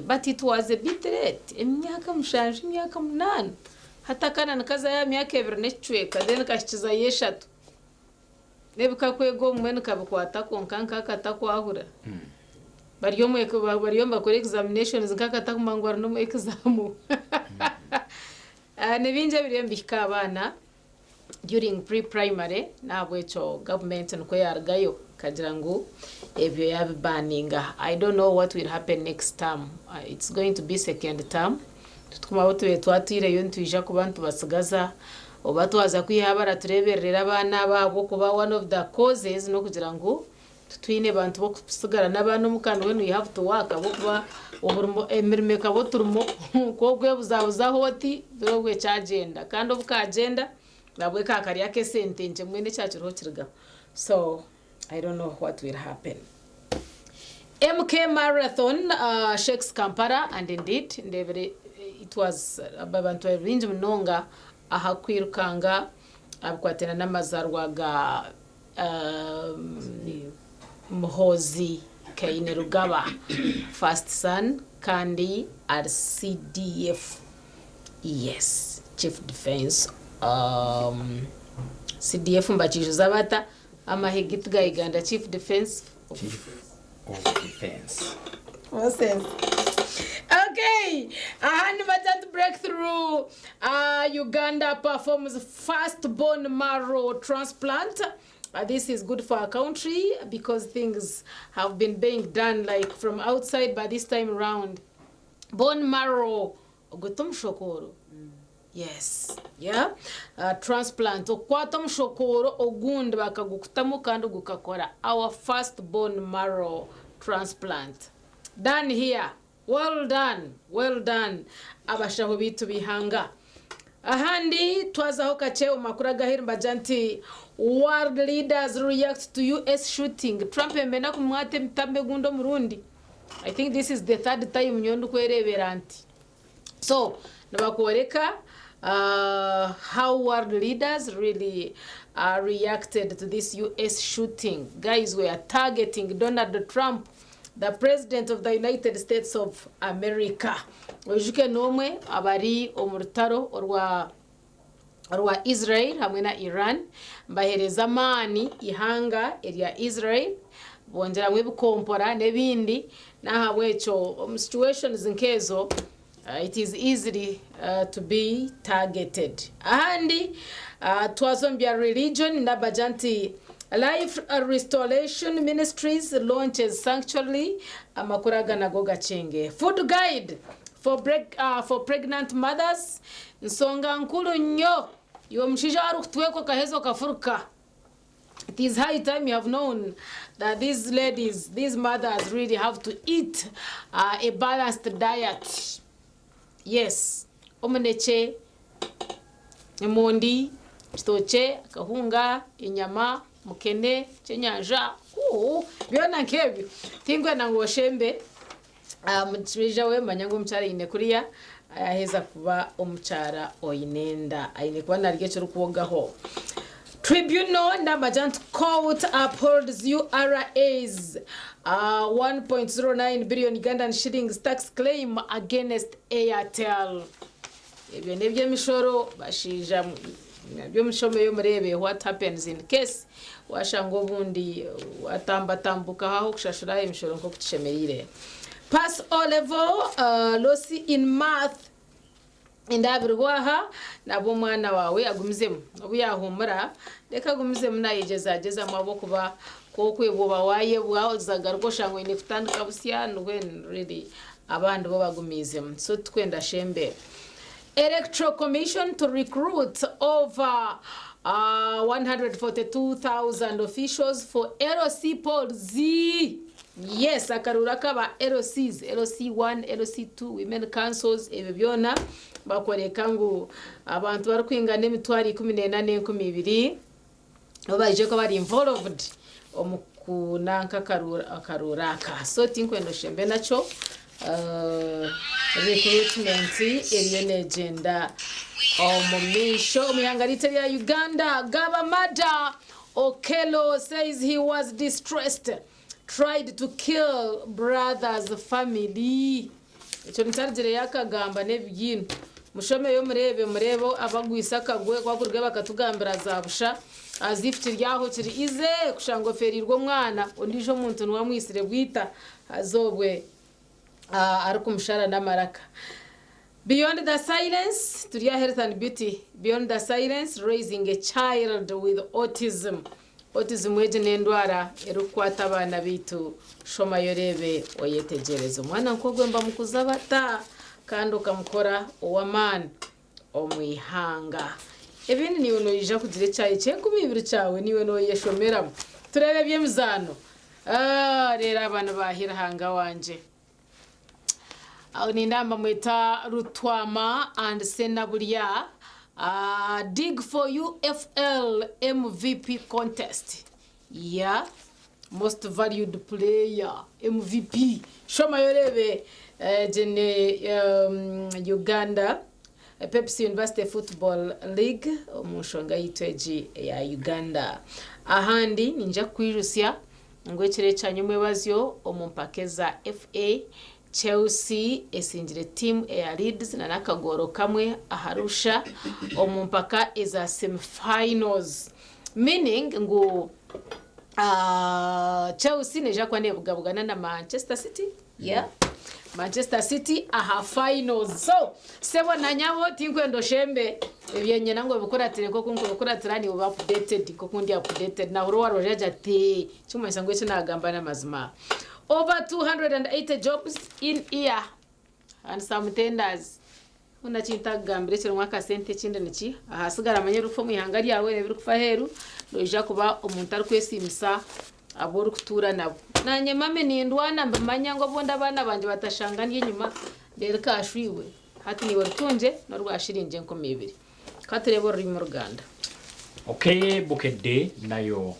[SPEAKER 3] but it was a bit late emyaka mushanju emyaka 8 hata kana nkaza ya myaka 2 necweka then kashikiza yeshatu nebika kwego mwene kabikwata konkanka katakwahura bariyo bakore examinations nkakata kumangwara no mu exam Nebinja birembika abana during pre-primary nabwo echo government nuko yargayo kagira ngo ebyo yabibaninga. I don't know what will happen next term. It's going to be second term. Tukuma boto twatire yo ntwija ku bantu basigaza obatwaza kwihabara tureberera abana babo kuba one of the causes no kugira ngo twine bantu bo kusigara n'abana mukano when we have to work abo kuba oburimo emirime kabo turimo ko gwebuzabuzaho oti birogwe cyagenda kandi obuka agenda nabwe kakari yake sente nje mwene cyakiro kirga. So I don't know what will happen. MK Marathon shakes Kampala, and indeed it was abantu ebinji munonga ahakwirukanga abukwatena n'amazarwaga Muhozi Kainerugaba First Son kandi RCDF. Yes, Chief Defense CDF mbachije zabata amahigit ga Uganda Chief Defense of
[SPEAKER 2] Defense.
[SPEAKER 3] What's that? Okay, Hanmatat breakthrough. Uganda performs first bone marrow transplant. This is good for our country because things have been being done like from outside, but this time around, bone marrow, ogutum shokoro. Yes, yeah. Transplant. Okwatum shokoro ogund bakagukutamu kandi gukakora. Our first bone marrow transplant. Done here. Well done. Well done. Abashaho bitu bihanga. Ahandi twazaho kacheo makura gahiri mbajanti world leaders react to US shooting. Trump emena kumwate mtambe gundo murundi. I think this is the third time nyondu kwerebera anti. So, nabakuoreka how world leaders really reacted to this US shooting. Guys were targeting Donald Trump, the president of the United States of America. Ojuke nomwe abari omurutaro orwa Israel hamwe na Iran mbahereza mani ihanga eria Israel bongera mwe bukompora nebindi nahabwecho situations nkezo it is easily to be targeted. Ahandi twazombia religion nabajanti Life Restoration Ministries launches sanctuary amakuraga na goga chenge. Food guide for pregnant mothers. Nsonga nkulu nyo yo mshijaru tweko kahezo kafuruka. It is high time you have known that these ladies, these mothers really have to eat a balanced diet. Yes, omuneke, emondi, kitoke, akahunga, inyama, mukene, chenyanja, byona nkebyo. Tingwe nango shembe, mchirija we manyango mchara ine kuriya, ayaheza kuba omuchara oinenda, aine kuba narige churu kuwogaho. Tribunal Namajant Court upholds URA's 1.09 billion Ugandan shillings tax claim against Airtel. Ebyo nebyo mishoro bashija byo mishome yo murebe what happens in case washango bundi watambatambuka haho kushashura imishoro nko kutishemerire. Pass O level lossy in math indabirwaha nabo mwana wawe agumizemu obu yahumura reka agumizemu nayegeza amaboko ba ko kweboba waye bwazagarwo shango ine kutandika busyano when really abandi bo bagumizemu so twenda shembe. Electoral Commission to recruit over 142,000 officials for LOC Poll Z. Yes, akarura kaba LOCs, LOC1, LOC2, women councils, ebyo byona bakoreka ngo abantu bari kwingana emitwari 18 12 babaje ko bari involved omukunanka akarura ka so tinkwendo shembe nacho recruitment eriyo agenda omumisho omuyangalite ya Uganda Gabamada Okello says he was distressed, tried to kill brother's family. Echo ntarjire yakagamba nebyino mushome yo murebo abagwisa kagwe kwakurwe bakatugambira zabusha azifiti ryaho kiri ize kushango ferirwo mwana ondijo muntu nwamwisire bwita azobwe arikumushara namaraka. Beyond the silence, to your health and beauty. Beyond the silence, raising a child with autism. Autism weje nendwara erukwata abana bitu shoma yorebe oyetegereza umwana nkogwemba mukuzabata kandi ukamukora owamani omwihanga. Ebindi niwe noyija kugira cyayi cyekubibiri cyawe niwe noyeshomera turebe byemizano rero abana bahira hanga wanje aho nindamba mweta Rutwama and Senabulia dig for UFL MVP contest. Yeah, most valued player MVP shoma yorebe jene Uganda Pepsi University Football League omushonga yitweji ya Uganda ahandi ninja kwirusya ngwekire cyanyumwe bazyo omumpakeza FA Chelsea esinjire team ya Leeds na nakagoro kamwe aharusha omumpaka eza semi-finals, meaning ngo Chelsea neja kwa nebugabugana na Manchester City. Yeah, Manchester City aha finals. So sebo nanyabo tinkwendo shembe ebyenye nango bikoratire ko kunko bikoratirani uba updated ko kundi updated na uro waro jaja te chuma sangwe chinagamba na mazima. Over 280 jobs in year and some tenders. Una chinta gambire cyo mwaka sente chinde niki ahasigara amanyerufu mu ihangari yawe nebiri kufaheru noja kuba umuntu ari kwesimisa aboru kutura nabo nanye mame nindwana mbamanya ngo bonda bana banje batashanganye nyuma rero kashwiwe hati ni warutunje no rwashirinje nko mibiri katurebo ruri mu Ruganda.
[SPEAKER 2] Okay, Bukedde nayo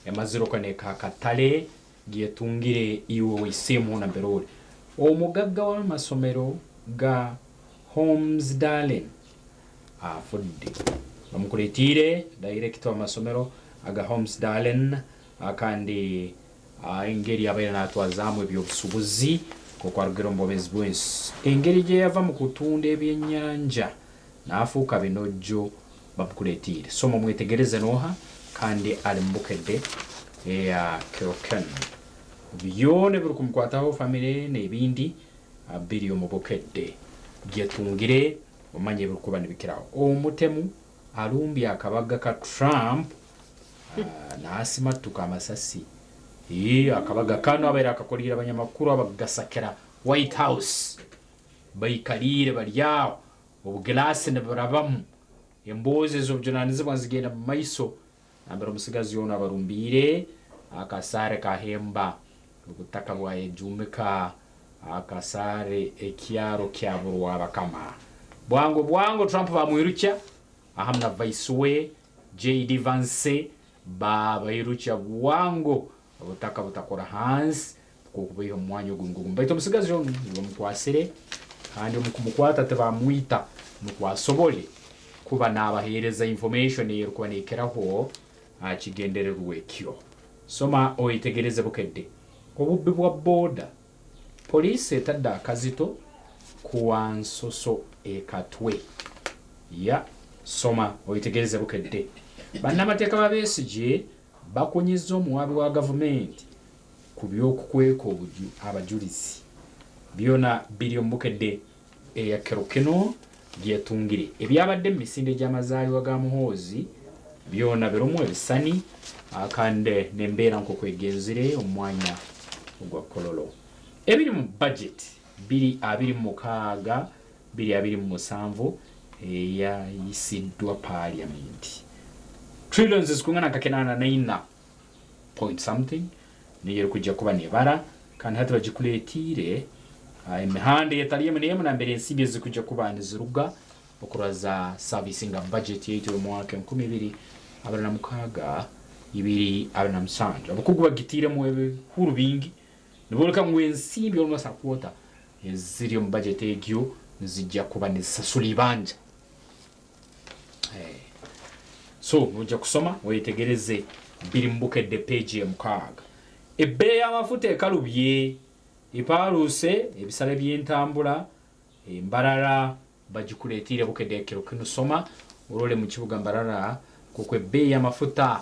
[SPEAKER 2] yamaziro kaneka katale giyetungire iwe wisemu na berori omugagga wa masomero ga Homes Darling afudde bamukuletire director wa masomero aga Homes Darling akandi engeri abayana atwazamu ebyobusubuzi ko kwarugero mbobezi bwens engeri je yava mu kutunda ebyenyanja nafuka binojo bamukuletire somo mwetegereze noha kandi ali Bukedde ya Kiroken byone biri kumkwataho family nebindi abiri mu Bukedde gyetungire omanye biri kuba nibikiraho omutemu alumbi akabaga ka Trump na asima tukamasasi akabaga kano abera akakolira abanyamakuru abagasakera White House bayikalire baryaho ubuglass ne barabamu emboze zo bjonanize bazigenda mu maiso ambero musigazi yona barumbire akasare kahemba ubutaka bwa ejumika akasare ekyaro kyaburwa abakama bwango Trump bamwirukya ahamna vice we JD Vance babayirukya bwango ubutaka butakora hansi kukubiha umwanya ogungugu mbaito musigazi yo bamukwasire kandi mukumukwata tebamwita mukwasobole kuba nabahereza information yerikuba nekeraho akigendererwe kyo soma oyitegereze bukedde obubbi bwa boda police etadde akazito kuwansoso ekatwe ya soma oyitegereze bukedde bannamateeka babesije bakunyiza omuwabi wa gavumenti ku byokukweka abajulizi byona biri omubukedde eyakero kino gyetungire ebyabadde mu misinde gy'amazaalibwa ga Muhoozi byona birumu ebisani akande nembeera nkokwegenzire omwanya ogwa kololo ebiri mu budget biri 26 biri 27 eyayisiddwa parliament trillions zikungana kakenana naina point something niyo kujja kuba nebara kandi hati bagikuletire imihande yetaliye nemu na mbere nsibye zikujja kuba niziruga okuraza servicing budget yetu mu mwaka 2026 ibiri 2027 abakugu bagitire mu ebihuru bingi niboleka mu ensibye olwa sapota eziri mu budget egyo nzijja kuba nisasuli banja so ujja kusoma wetegereze biri mbukedde page emukaga ebbe y'amafuta ekalubye ipaluse ebisale by'entambula embarara bagikuletire bukedde kiro kino soma urole mu kibuga mbarara kuko ebbe y'amafuta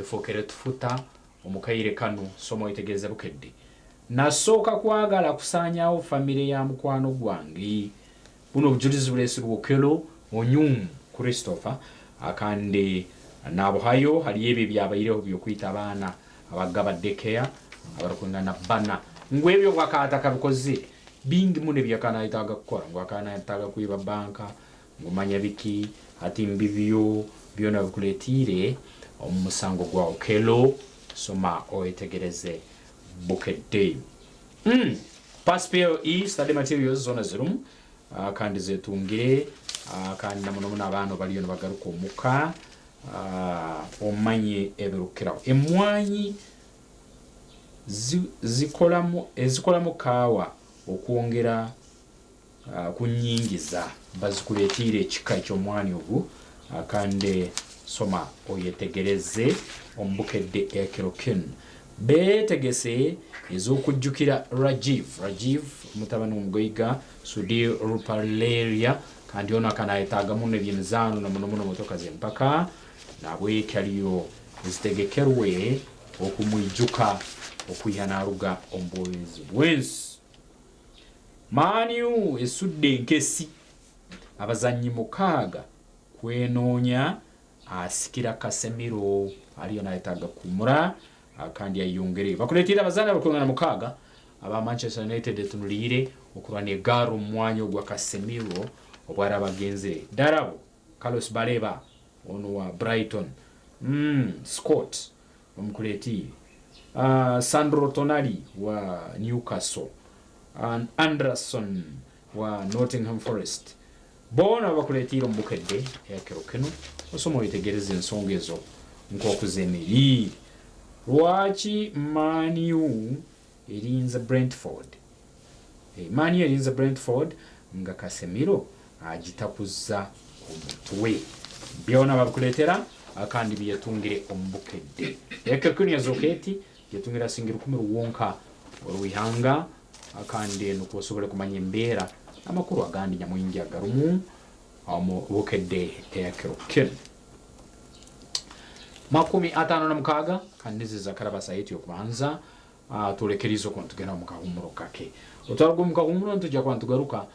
[SPEAKER 2] efokere tufuta omukayire kanu soma wetegereze bukedde nasoka kwagala kusanyawo family ya mukwano gwange buno bujulizi bulesi bwokelo onyum Christopher akande nabo hayo hali ebe byabayireho byokwita abana abagaba dekea abarakungana bana ngwebyo gwakata kabikoze bingi mune byakana itaga gukora ngwakana itaga kuiba banka ngumanya biki ati mbivyo byona bikuletire omusango gwa okelo soma oetegereze bukedde Paspel study materials zona zirum kandi zetungire kandi namuno abantu baliyo nabagaruka omuka omanye ebirukiraho emwanyi zikolamo kawa okwongera kunyingiza bazikuletire ekika ekyomwani ogu kandi soma oyetegereze ombukedde ekirokин betegese ezokujjukira Rajiv mutabani omugoiga Sudhir Rupaleria kandi ono akanayetaaga muno ebyemizano na muno motoka z'empaka nabwe kyaliyo ezitegekerwe okumwijuka okuyanaruga ombowezi bwensi Manu esudde nkesi abazanyi mukaaga kwenoonya asikira Casemiro aliyo nayetaaga kumura kandi ayongere bakuletira abazana bakungana mukaaga aba Manchester United etunulire okurwana egaro mwanya ogwa Casemiro obwara bagenze Darabo Carlos Baleba ono wa Brighton Scott omkuleti Sandro Tonali wa Newcastle Anderson wa Nottingham Forest bona bakuletira ombukedde yakirokeno osomo yitegereze ensonga ezo nk'okuzemeri lwaki Manu erinza Brentford Manu erinza Brentford nga Casemiro agitakuza omutwe byona bakuletera akandi byetungire ombukedde yakirokeno yazoketi yetungira singira 10 wonka olwihanga akandi nukusobole kumanya embeera amakuru agandi nyamwingi agarumu omu bukedde yakirokeno 56 kandi ziza karabasa yetu okubanza tulekerizo ko tugenda mu kahumuro kake otwarwo mu kahumuro tujja kwantugaruka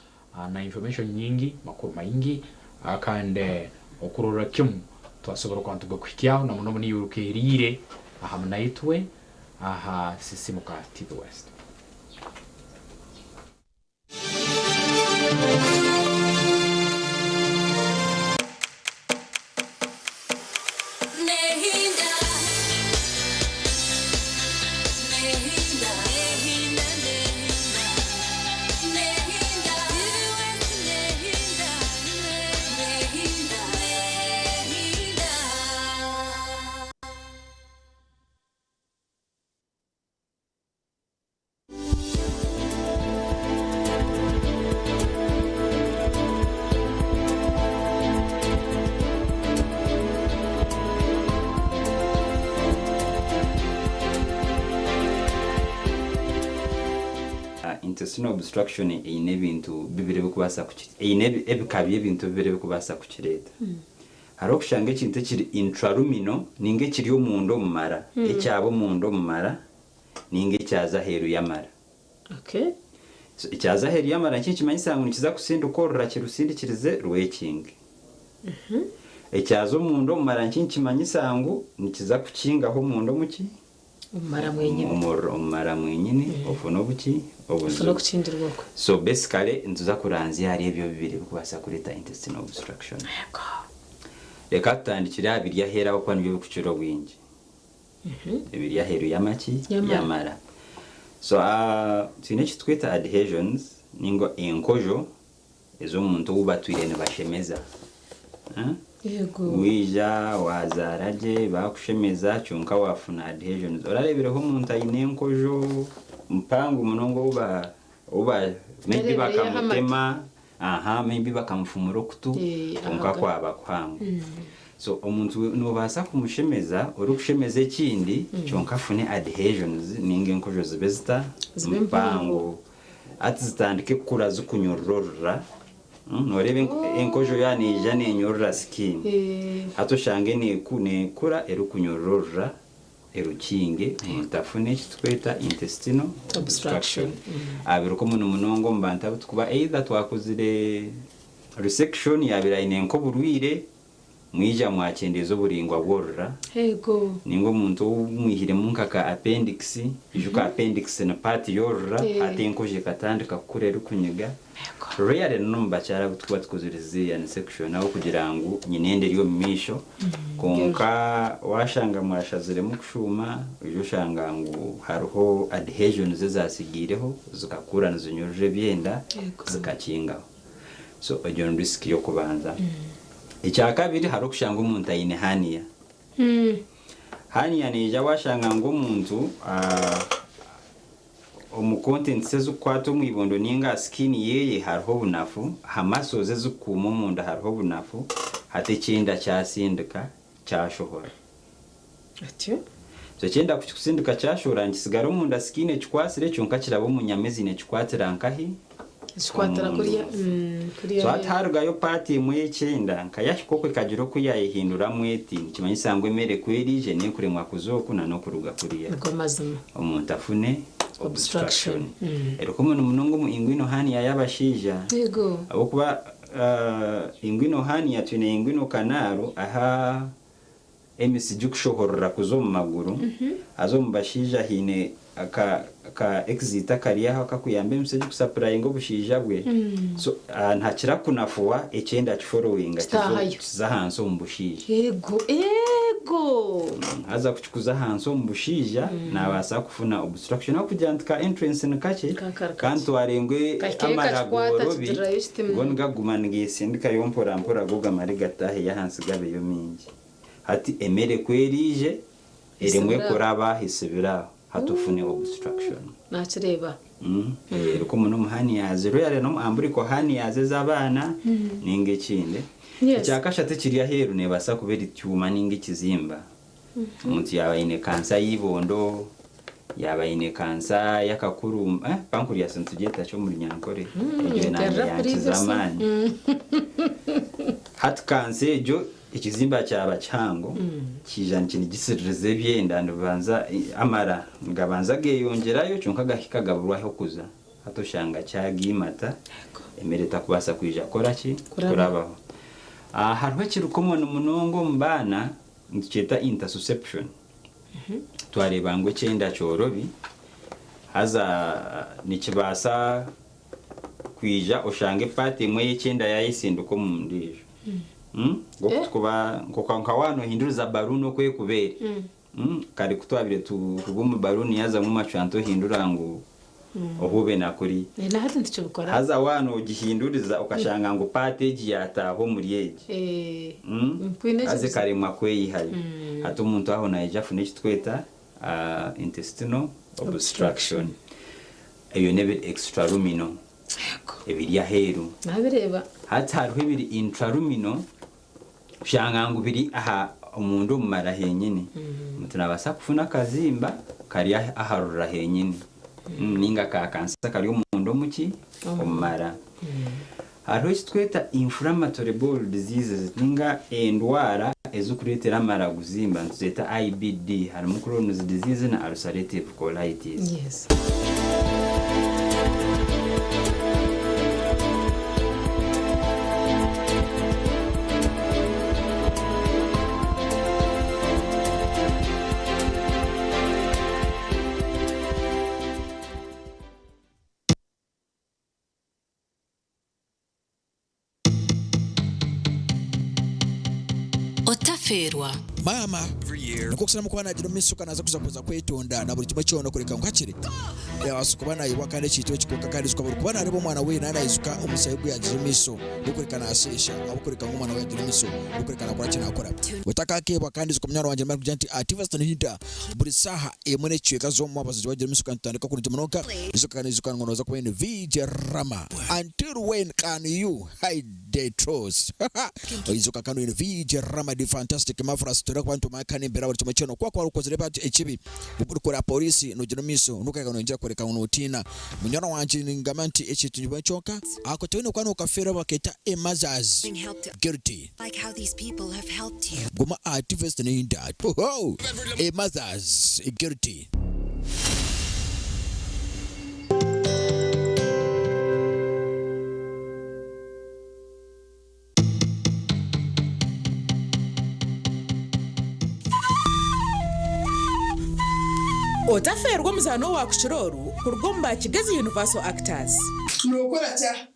[SPEAKER 2] na information nyingi makuru maingi akande okurora kimu twasobora kwantuga kwikyaho na muno ni yurukerire aha munaitwe aha sisimuka TV West
[SPEAKER 16] intestinal obstruction eyine ebintu bibiri bikubasa eyine ebikabi ebintu bibiri bikubasa kukireta hariho okushanga ekintu ekiri intraluminal ninga ekiri omunda omumara ekyaba omunda omumara ninga ekyaza heru y'amara. Ekyaza heru y'amara nkiki kimanyisa ngu nikiza kusinduka orura kirusindikirize rwekingi. Ekyaza omunda omumara nkiki kimanyisa ngu nikiza kukingaho omunda omuki omumara mwenyine ofuna obuki obuzo. So basically ntuza kuranzya hari ebyo bibiri bikubasa kureta intestinal obstruction. Reka tutandikire abiri yahera okwa nibyo bikuciro bwingi. Ebiri yaheru y'amaki y'amara. So tine kitweta adhesions ningo enkojo ezo muntu ubatwire ne bashemeza. Wija wazaraje bakushemeza cyonka wafuna adhesions. Orarebireho umuntu ayine enkojo mpangu munongo uba maybe bakamutema maybe bakamufumura okutu konka kwaba kwangu. So omuntu nobasa kumushemeza uri kushemeza ekindi cyonka afune adhesions ninga enkojo zibezita mpangu ati zitandike kukura zikunyororora. Norebe enkojo yanija nenyorora skin hatoshange nekura erukunyororora erukinge mutafune kitweta intestinal obstruction. Abiruko munongo mbanta tukuba either twakozire resection yabira inenko burwire mwija mwakendezo buringwa bworora ningo muntu mwihire munkaka appendix ijuka appendix na part yorora atenkoje katandika kukurera kunyiga rare numba cyara gutwa tukozirize ya section aho kugira ngo nyinende ryo misho konka washanga mwashazire mukushuma ujo shanga ngo hariho adhesions zazasigireho zikakura nzinyoruje byenda zikakinga. So ajon risk yo kubanza. Icyakabiri hari okushanga umuntu ayine hania. Hania ni washanga ngo umuntu omucontent sezukwata omwibondo ninga skin yeye hariho bunafu hamasoze zikuma omunda hariho bunafu hate kinda kyasindika cyashohora. So cyenda kukusindika cyashora ngisigara omunda skin ekikwasire cyonka kirabo munyamezi ne kikwatira nkahi
[SPEAKER 3] Squatara kuriya
[SPEAKER 16] so ataruga yo party mwe cyenda nkayashikoko kagiro kuyayihindura mweti kimanyisa ngo emere kwerije ne kuremwa kuzoku na no kuruga kuriya
[SPEAKER 3] ngo mazima
[SPEAKER 16] omuntu afune obstruction. Eriko munongo mu ingwino hani yabashija
[SPEAKER 3] yego
[SPEAKER 16] abo kuba ingwino hani yatune ingwino kanaro aha emisi jukushohorra kuzo mu maguru azo mubashija hine aka exit akariya akakuyambe mseje kusupply ngo bushija bwe. So ntakira kunafuwa ecyenda following kiza hanso mbushija
[SPEAKER 3] yego
[SPEAKER 16] haza kuchikuza hanso mbushija nabasa kufuna obstruction no kujantika entrance nkache kantu arengwe amaragoro bi gonga gumanige sindika yompora mpora goga marigatahe ya hansi gabe yo mingi hati emere kwerije eremwe kuraba hisibira hatufune obstruction
[SPEAKER 3] nakireba
[SPEAKER 16] eriko muno muhani yaze rero no amburi ko hani yaze zabana ninge kinde cyakashate kiriya heru ne basa kubera icyuma ninge kizimba umuntu yabayine kansa yibondo yabayine kansa yakakuru pancreas ntugeta cyo muri nyankore ejo nanje yakizamani hat kanse jo ikizimba cyaba cyango kijana kini gisirize byenda ndubanza amara ngabanza geyongerayo cyonka gahika gaburwaho kuza hatoshanga cyagimata emereta kubasa kwija koraki kurabaho harwe kirukomo n'umunongo mbana ndiceta interception twarebangwe cyenda cyorobi haza nikibasa kwija oshange pati mwe y'icyenda yayisinduko mu ndijo kuba nkokanka wano hinduza baruno kwe kubere kari kutwabire tugumu baruni yaza mu macyanto hindura ngo ohube nakuri
[SPEAKER 3] na hati ndicho bikora
[SPEAKER 16] haza wano gihinduriza ukashanga ngo package yataho muri yeje aze karemwa kwe yihari hato umuntu aho naija fune kitweta intestinal obstruction eyo nebe extraluminal ebiri yaheru
[SPEAKER 3] nabireba
[SPEAKER 16] hati hariho ibiri intraluminal shanga ngo biri aha umuntu mumara henyine mutunabasa kufuna kazimba kari aharura henyine ninga ka kansa kali omundo muki omumara hariho ekitweta inflammatory bowel diseases ninga endwara ezikuleetera amara kuzimba ntuzeeta IBD harimu Crohn's disease na ulcerative colitis.
[SPEAKER 3] Yes.
[SPEAKER 19] Otaferwa
[SPEAKER 20] mama nukokusana mukwana agiro misuka naza kuza kwetonda na buri kimwe cyono kureka ngakire yawasukubana yiwakane chito chikoka kandi zikabura kubana aribo mwana we nana izuka umusayigu yagire miso gukureka nasesha abukureka ngumwana we yagire miso gukureka nakora kina akora utaka keba kandi zukomnyaro wanje mari kujanti activist nihita buri saha emone chweka zo mwabazi wagire miso kantandika kuri jimonoka izuka kandi zuka ngono za kwene VJ Rama until when can you hide the truth izuka kandi VJ Rama the fantastic mafra story kwantu makane mbera buri kimwe cyono kwa ukozere bati echibi bukura polisi no jino miso nukaka no njya kureka unotina munyana wanje ningamanti echitunjwe choka akotone kwano kafera baketa emazaz guilty
[SPEAKER 19] like how these people have helped you.
[SPEAKER 20] Goma activist in that oh emazaz guilty.
[SPEAKER 17] Otaferwa muzano wa kushororu kurugomba Kigezi Universal Actors.
[SPEAKER 10] Nokora cha.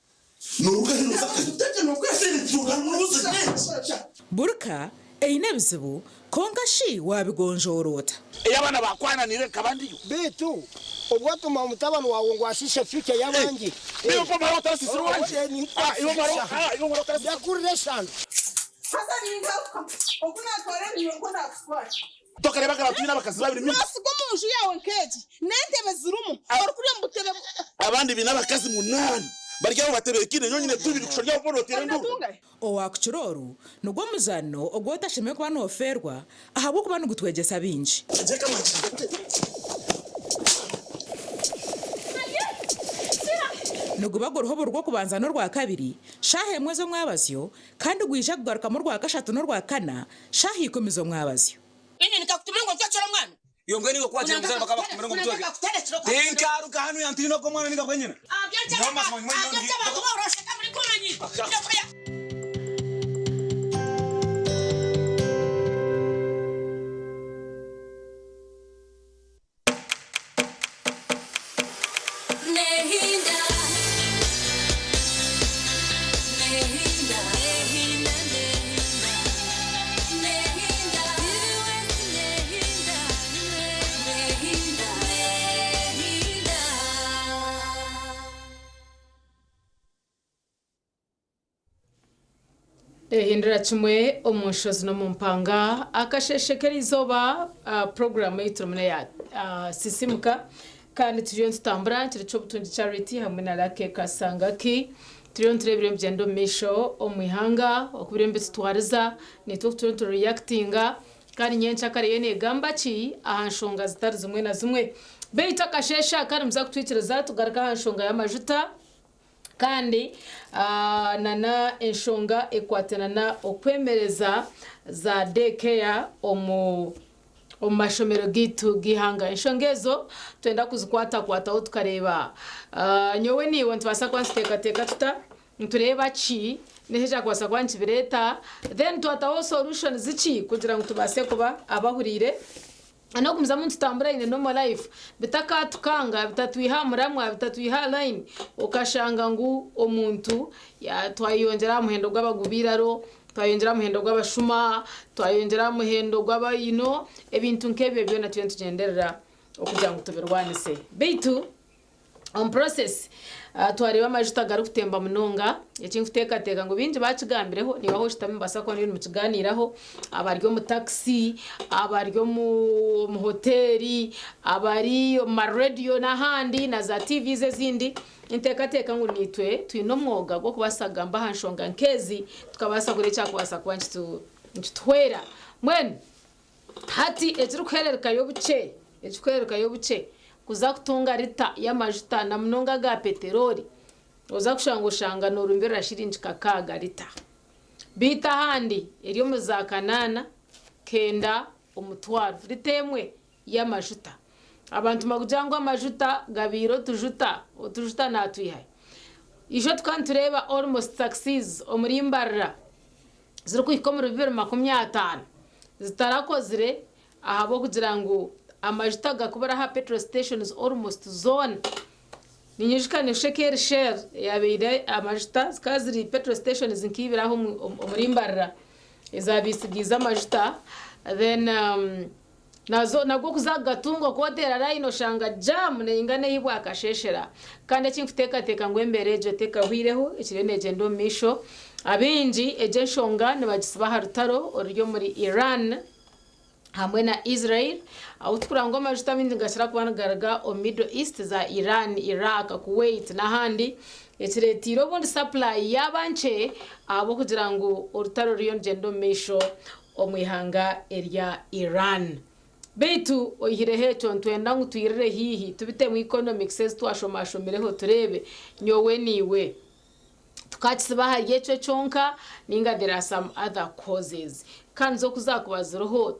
[SPEAKER 17] Burka einebizibu kongashi wabigonjorota.
[SPEAKER 10] Eyabana bakwana nire kabandi betu obwatuma mutabano wawo ngwashisha future yabangi. Iyo ko maro tasisi wanje. Iyo maro tasisi yakureshan. Sasa ninga okuna kore niyo kona kuswa. Tokare bakara tuna bakazibabiri mimi. Masigo munju yawe nkeji. Nentebe zirumu. Orukuri mbutebe. Abandi binabakazi munani. Barya batebe kine nyonyine tubiri kushorya uporotera ndu.
[SPEAKER 17] Owakuchororu nugwo muzano ogwota sheme kwa no ferwa ahabo kuba nugutwegesa binji. Nugubagoro hobo rwo kubanza no rwa kabiri shahe mwezo mwabazyo kandi gwisha kugaruka mu rwa gashatu no rwa kana shahi ikomizo mwabazyo.
[SPEAKER 10] Ini nikakutumira ngo cyacora mwana. Iyo ngwe nigo kwaje muzana bakaba kumira ngo mutwege. Tenkaru kahanu yantino ko mwana ninga kwenyena. Mama mwe nyongi.
[SPEAKER 3] Hindura chimwe omushozi no mumpanga akasheshekera izoba program yiturumene ya sisimuka kandi turiyo ntambura turico butundi charity hamwe na Lake Kasangaki turiyo turebire mbyendo misho omwihanga okubirembe twariza nitwo reactinga kandi nyencha kare yene gamba chi ahanshonga zitari zimwe na zimwe beita kashesha kandi mza kutwikiriza tugaraka ahanshonga y'amajuta kandi nana enshonga ekwatenana okwemereza za daycare omashomero gitu gihanga enshongezo twenda kuzikwata kwataho tukareba nyowe niwe ntwasa kwansiteka tuta ntureba chi neheja kwasa kwankibireta then twataho solution zichi kugira ngo tubase kuba abahurire ano kumza muntu tambura ine normal life bitaka tukanga bitatwiha muramwa bitatwiha line ukashanga ngu omuntu ya twayongera muhendo gw'abagubiraro twayongera muhendo gw'abashuma twayongera muhendo gw'abayino ebintu nkebyo byo natyo tugenderera okugira ngo tuberwanise beitu on process twareba amajuta garu kutemba munonga yakinguteka teka ngo binje bakigambireho niba ho shitame basako n'ibintu mukiganiraho abaryo mu taxi abaryo mu hoteli abari ma radio na handi na za TV zindi inteka ngo nitwe twino mwoga gwo kubasagamba hanshonga nkezi tukabasa kure cya kubasa kwanci twera mwene hati ekirukerereka yo buce kuza kutunga lita y'amajuta na mnonga ga peteroli oza kushanga norumbera shiringi kakaga lita bita handi eriyo muza kanana kenda umutwaro litemwe y'amajuta abantu magujangwa amajuta gabiro tujuta natwihaye ijo twantureba almost taxes omurimbarra ziri kuyikomera 2050 zitarakozire ahabo kugira ngo amajuta gakubara ha petrol stations almost zone ninyishikane shekeri share yabeire amajuta zikaziri petrol stations nkibiraho omurimbarra ezabisigiza amajuta then nago kuzagatungwa kwotera raino shanga jam neingane hibwa akasheshera kandi kimfuteka ngo embereje teka hwireho ikirene gendo misho abinji ejenshonga nebagisiba harutaro oryo muri Iran hamwe na Israel awutukurangwa amajuta minzi ngashira kubanagarga o Middle East za Iran, Iraq, Kuwait n'ahandi ekiretiro bondi supply yabanche abo kugira ngo orutaro ryo gendo misho omwihanga erya Iran beitu oyirehe twenda ngutwirire hihi tubite mu economic sense twashomashomereho turebe nyowe niwe tukakisiba hariye cyo chonka ninga there are some other causes kanzo kuzakubaziroho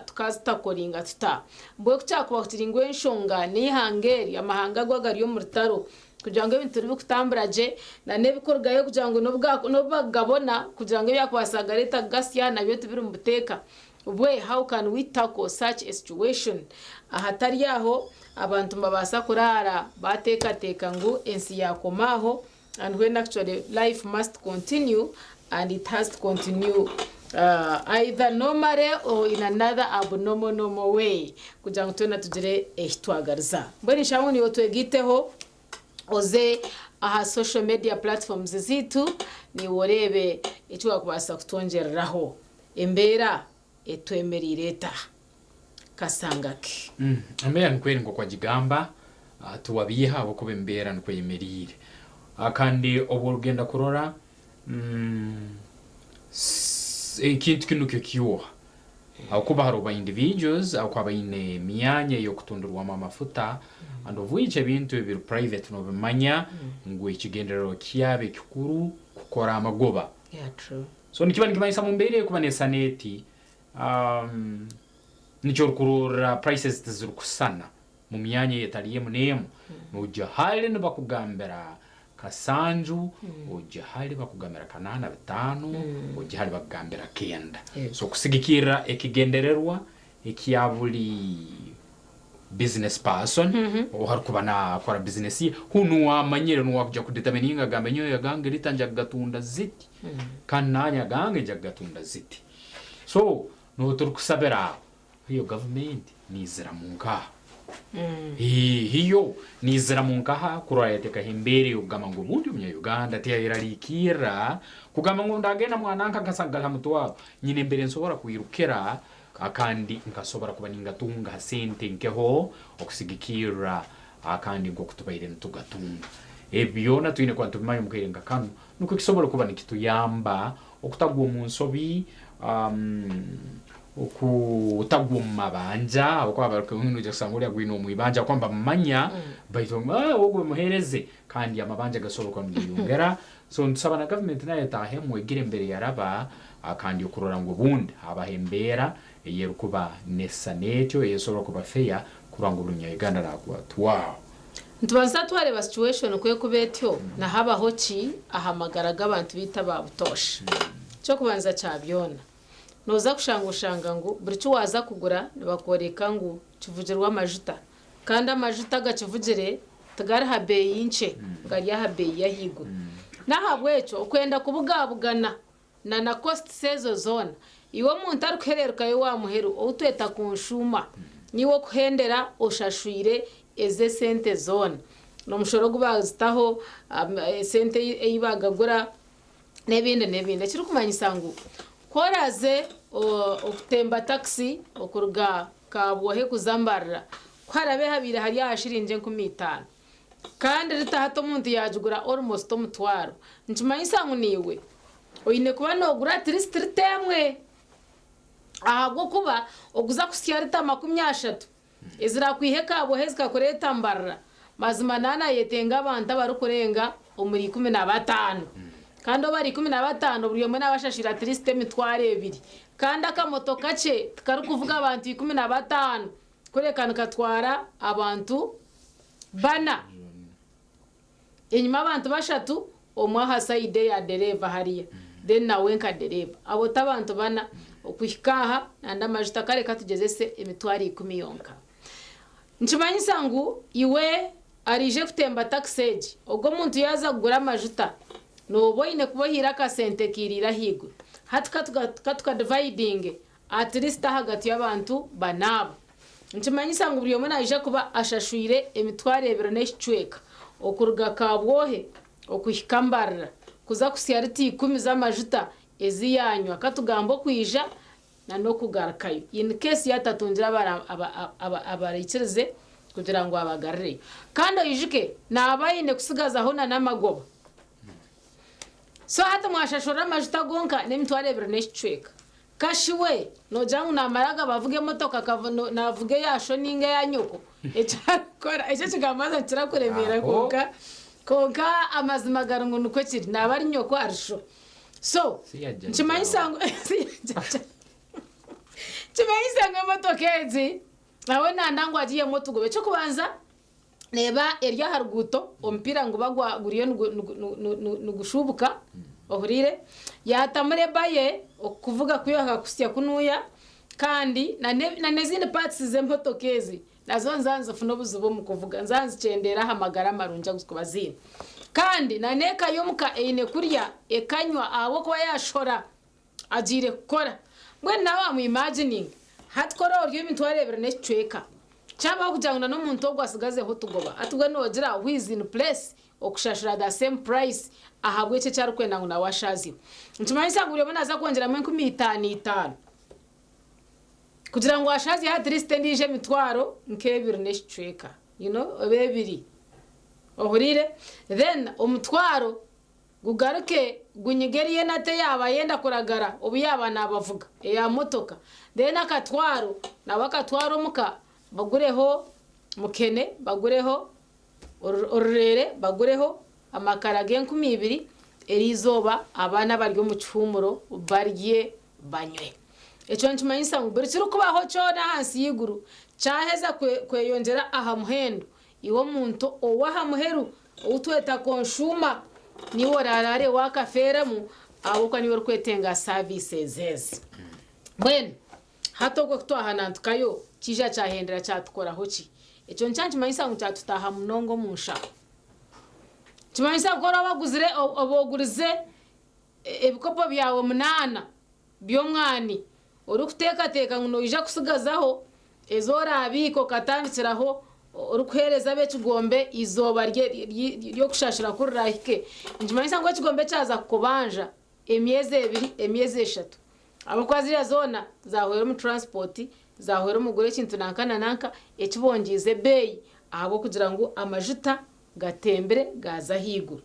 [SPEAKER 3] tukazitakoringa tuta mbwe kucakuba kutiringwe enshonga ni hangeri amahanga gwagariyo mu rutaro kugira ngo ibintu turi kutamburaje na nebikorgayo kugira ngo nobagabona kugira ngo byakubasaga leta gasya nabyo tubiri mu buteka ubwe how can we tackle such a situation ahatari yaho abantu babasa kurara bateka ngo ensi yakomaho and when actually life must continue and it has to continue either normally or in another abnormal way kugira ngo tuna tugire ehitwagariza mbone shamwe niyo twegiteho oze aha social media platforms zitu ni worebe icyo wakubasa kutongereraho embera etwemerireta kasangake
[SPEAKER 2] ambera nkweri ngo kwa gigamba tuwabiha abo kubembera nkwemerire akandi oburugenda kurora ikintu kinukyo kiyoha akuba haroba individuals akwaba ine myanya yo kutundurwa amafuta and of which ebintu ebiri private no bimanya ngo ikigenderero kiyabe kikuru kukora amagoba
[SPEAKER 3] true
[SPEAKER 2] so nikiba nikimanyisa mu mbere kuba nesaneti nicho kurura prices zirukusana mu myanya yetaliye munemu nujya hali no bakugambera kasanju ujya hali bakugambera kanana bitanu ujya hali bakugambera kenda so kusigikira ekigendererwa ekiyabuli business person har kubana akora business ye hunu wamanyire no wakujya kudetermininga gamenyo yagange litanja gatunda ziti kananya gange jagatunda ziti so no turukusabera hiyo government nizira munka hiyo nizira munka ha kurayeteka himbere ugama ngo mundi umya Uganda tia irarikira kugama ngo ndagena mwananka kasangala mutwa nyine mbere nsobora kuyirukera akandi nkasobora kuba ningatunga sente nkeho okusigikira akandi ngo kutubaire ntugatunga ebyona tuine kwantumaye mukerenga kanu nuko kisobora kuba nikituyamba okutagwa munsobi okutagwa mabanja akwaba nk'ino cyasangurya gwino mwibanja kwamba manya baito ogwe muhereze kandi amabanja gasoroka mugiyongera so nsaba na government nayo tahe mwegire mbere yaraba akandi okurora ngo bundi abahembera yerukuba nesanetyo yesoro kuba feya kurangulunya Uganda rakwa twa
[SPEAKER 3] ntubanza twareba situation kwe kubetyo na habaho ki ahamagaraga abantu bita babutosha cyo kubanza cyabyona noza kushangushanga ngo buri cyo waza kugura bakoreka ngo kivugirwa amajuta kandi amajuta gakivugire tagara habe yinche ngari habe yahigo nahabwecho okwenda kubugabugana na cost sezo zone iwo muntu arukereruka yo wa muheru outweta kunshuma niwo kuhendera oshashwire eze sente zone no mushoro gubazitaho sente eyibagagura nebinde kiri kumanyisa ngo koraze okutemba taxi okuruga kabwohe kuzambarira kwarabe habira hari yashirinje 15 kandi ritahato muntu yajugura almost omutwaro nchimanyisa ngo niwe oyine kuba nogura tristritemwe ahubwo kuba oguza kusyarita 30 ezira kwiheka abo hezika kureta mbarra mazima nana yetenga abantu barukurenga umuri 15 kandi bari 15 buri yomwe nabashashira triste mitware 2 kandi akamoto kace kari kuvuga abantu 15 kurekana katwara abantu bana enyuma abantu bashatu omwaha side ya dereva hariya then nawe nka dereva abo tabantu bana okwikaha nanda majuta kare katugezese emitwari 10 yonka nchimanyisa ngu iwe arije kutemba taxage ubwo muntu yaza kugura amajuta noboyine kubohira ka sente kirira higo hati katuka dividing at least hagati y'abantu banabo nchimanyisa ngu buri yomwe naje kuba ashashwire emitwari 2 n'icweka okuruga kabwohe okuhikambarra kuza kusyariti 10 z'amajuta eziyanywa katugambo kwija na no kugarakayo in case yatatungira abarikirize kugira ngo abagarre kandi yijike nabayine kusigaza hona namagoba so hata mwashashora amajuta gonka nemitware 2 n'icweka kashiwe no jangu namaraga bavuge motoka navuge yasho ninga ya nyoko ecakora ecyo kigamaza kirakuremera konka amazima garungu nuko kiri nabari nyoko arisho so nchimanyisango motokezi nawe nandango agiye motugobe cyo kubanza neba erya haruguto ompira ngo bagwa guriyo nugushubuka ohurire yatamure baye okuvuga kuyo akakusya kunuya kandi na nezine parts ze mpotokezi nazo nzanze funo buzubo mu kuvuga nzanze cendera hamagara marunja gukubazina kandi na neka yomuka eine kurya ekanywa abo kwa yashora agire gukora ngwe nawe mu imagining hatkora oryo mitware 2 n'icweka cyaba kujyana no muntu ogwasigaze ho tugoba atugwe nogira with in place okushashira the same price ahabwe cyo cyari kwenda ngo na washazi ntumanyisa nguriye bonaza kongera 15 kugira ngo washazi ha triste ndije mitwaro nkebiri n'icweka obebiri ohurire then umutwaro gugaruke gunyigeriye nate yaba yenda kuragara ubu yaba nabavuga ya motoka then akatwaro nabakatwaro muka bagureho mukene bagureho orurere bagureho amakarage 12 erizoba abana baryo mu cyumuro barye banywe echo nchimanyisa ngo buri kubaho cyo na hansi yiguru cyaheza kweyongera aha muhendo iwo muntu owaha muheru utweta konshuma niwo rarare wakaferemu abuka niwo kwetenga services zeze bwen hatoko twahanantukayo kija cyahendera cyatukora hoki echo ncyanchi mayisa ngo cyatutaha munongo munsha chimayisa gora baguzire obogurize ebikopo byawe 8 byomwani urukuteka ngo ija kusigazaho ezora abiko katambikiraho urukuhereza be kigombe izoba ryo kushashira kuri rahike njimanyisa ngo kigombe cyaza kubanja emyeze 2 emyeze 3 abakwazi ya zona zahwera mu transport zahwera mu gure kintu nanka ekibongize beyi abo kugira ngo amajuta gatembere gaza higuru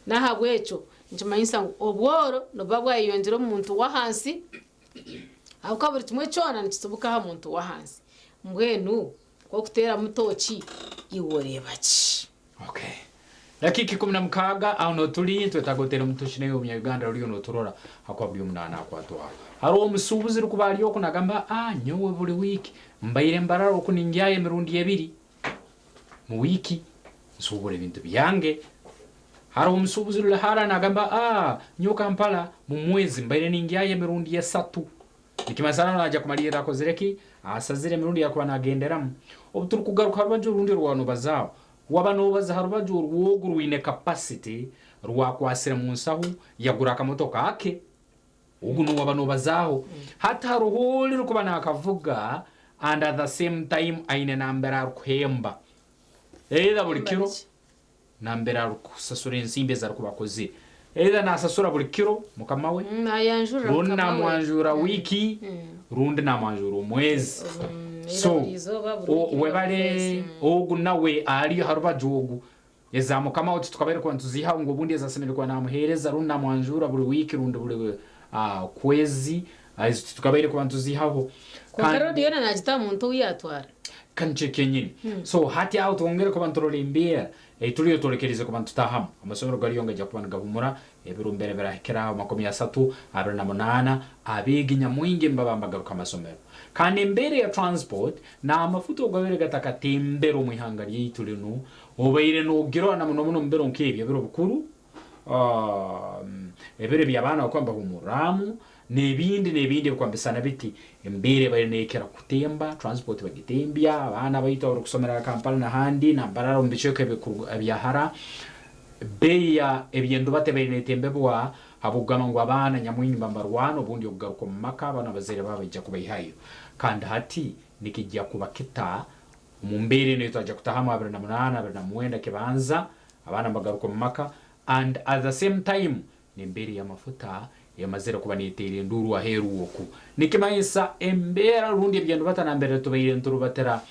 [SPEAKER 3] nahabwe echo njimanyisa ngo obworo no babwa yiyongera umuntu wa hansi akaburi tumwe cyona nikitubuka ha muntu wa hansi mbwenu ko kutera mutoki iworebachi
[SPEAKER 2] okay dakika 16 aho no turi twetagotera mutoshi nayo mu Uganda ruriyo no turora hakwabyo munana akwatwa haro umusubuzi rukubari yo kunagamba nyowe buri wiki mbayire mbararo kuningyaye mirundi 2 mu wiki nsubure bintu byange haro umusubuzi rulahara nagamba nyo Kampala mu mwezi mbayire ningyaye mirundi 3 nikimasana naje kumalira ko zireki asazire mirundi yakwa nagenderamu obuturu kugaruka harubanje urundi rwano bazao wabano baza harubanje urwoguru wine capacity rwakwasira mu nsahu yagura akamotoka ake uguno wabano bazaho hata ruholi rukubana akavuga and at the same time aine nambera rukwemba either buri kiro nambera rukusasura insimbe za rukubakoze either nasasura buri kiro mukamawe
[SPEAKER 3] nayanjura
[SPEAKER 2] runda mwanjura wiki rundi namanjura umwezi so webale ogu nawe ari harubajogu ezamukama uti tukabere kwa ntuziha ngo bundi ezasemerwa namuhereza runda mwanjura buri wiki rundi buri kwezi tukabere kwa ntuzihaho
[SPEAKER 3] kwa karodi yona najita muntu uyatwara
[SPEAKER 2] kanche kenyini so hati out ongere ko bantrole imbia tulio tulekerize ko bantutahamu amasomero gari yonga ja kubana gahumura ebirumbere berakera 38 abigi nyamwingi mbabamba garuka amasomero kandi mbere ya transport na amafuto gabere gataka tembero mwihanga ryitulinu obaire no giro na muno mbero nkebyo biro bukuru ebere byabana kwamba humuramu nebindi kwambisana biti mbere bari nekera kutemba transport bagitembya abana bayita kusomera Kampala na handi na bararo mbicheke byahara beya ebyendo batebere netembebwa habugama ngo abana nyamwinyi bambarwano ubundi ugaruko maka abana bazere babajya kubayihayo kandi hati nikijya kubakita mu mbere ne twaje kutahama 28 29 kibanza abana bagaruko maka and at the same time ni mbere ya mafuta yamazera kuba nitere nduru aheru oku nikimayisa embera rundi ebyendo batana mbere tubayire nduru batera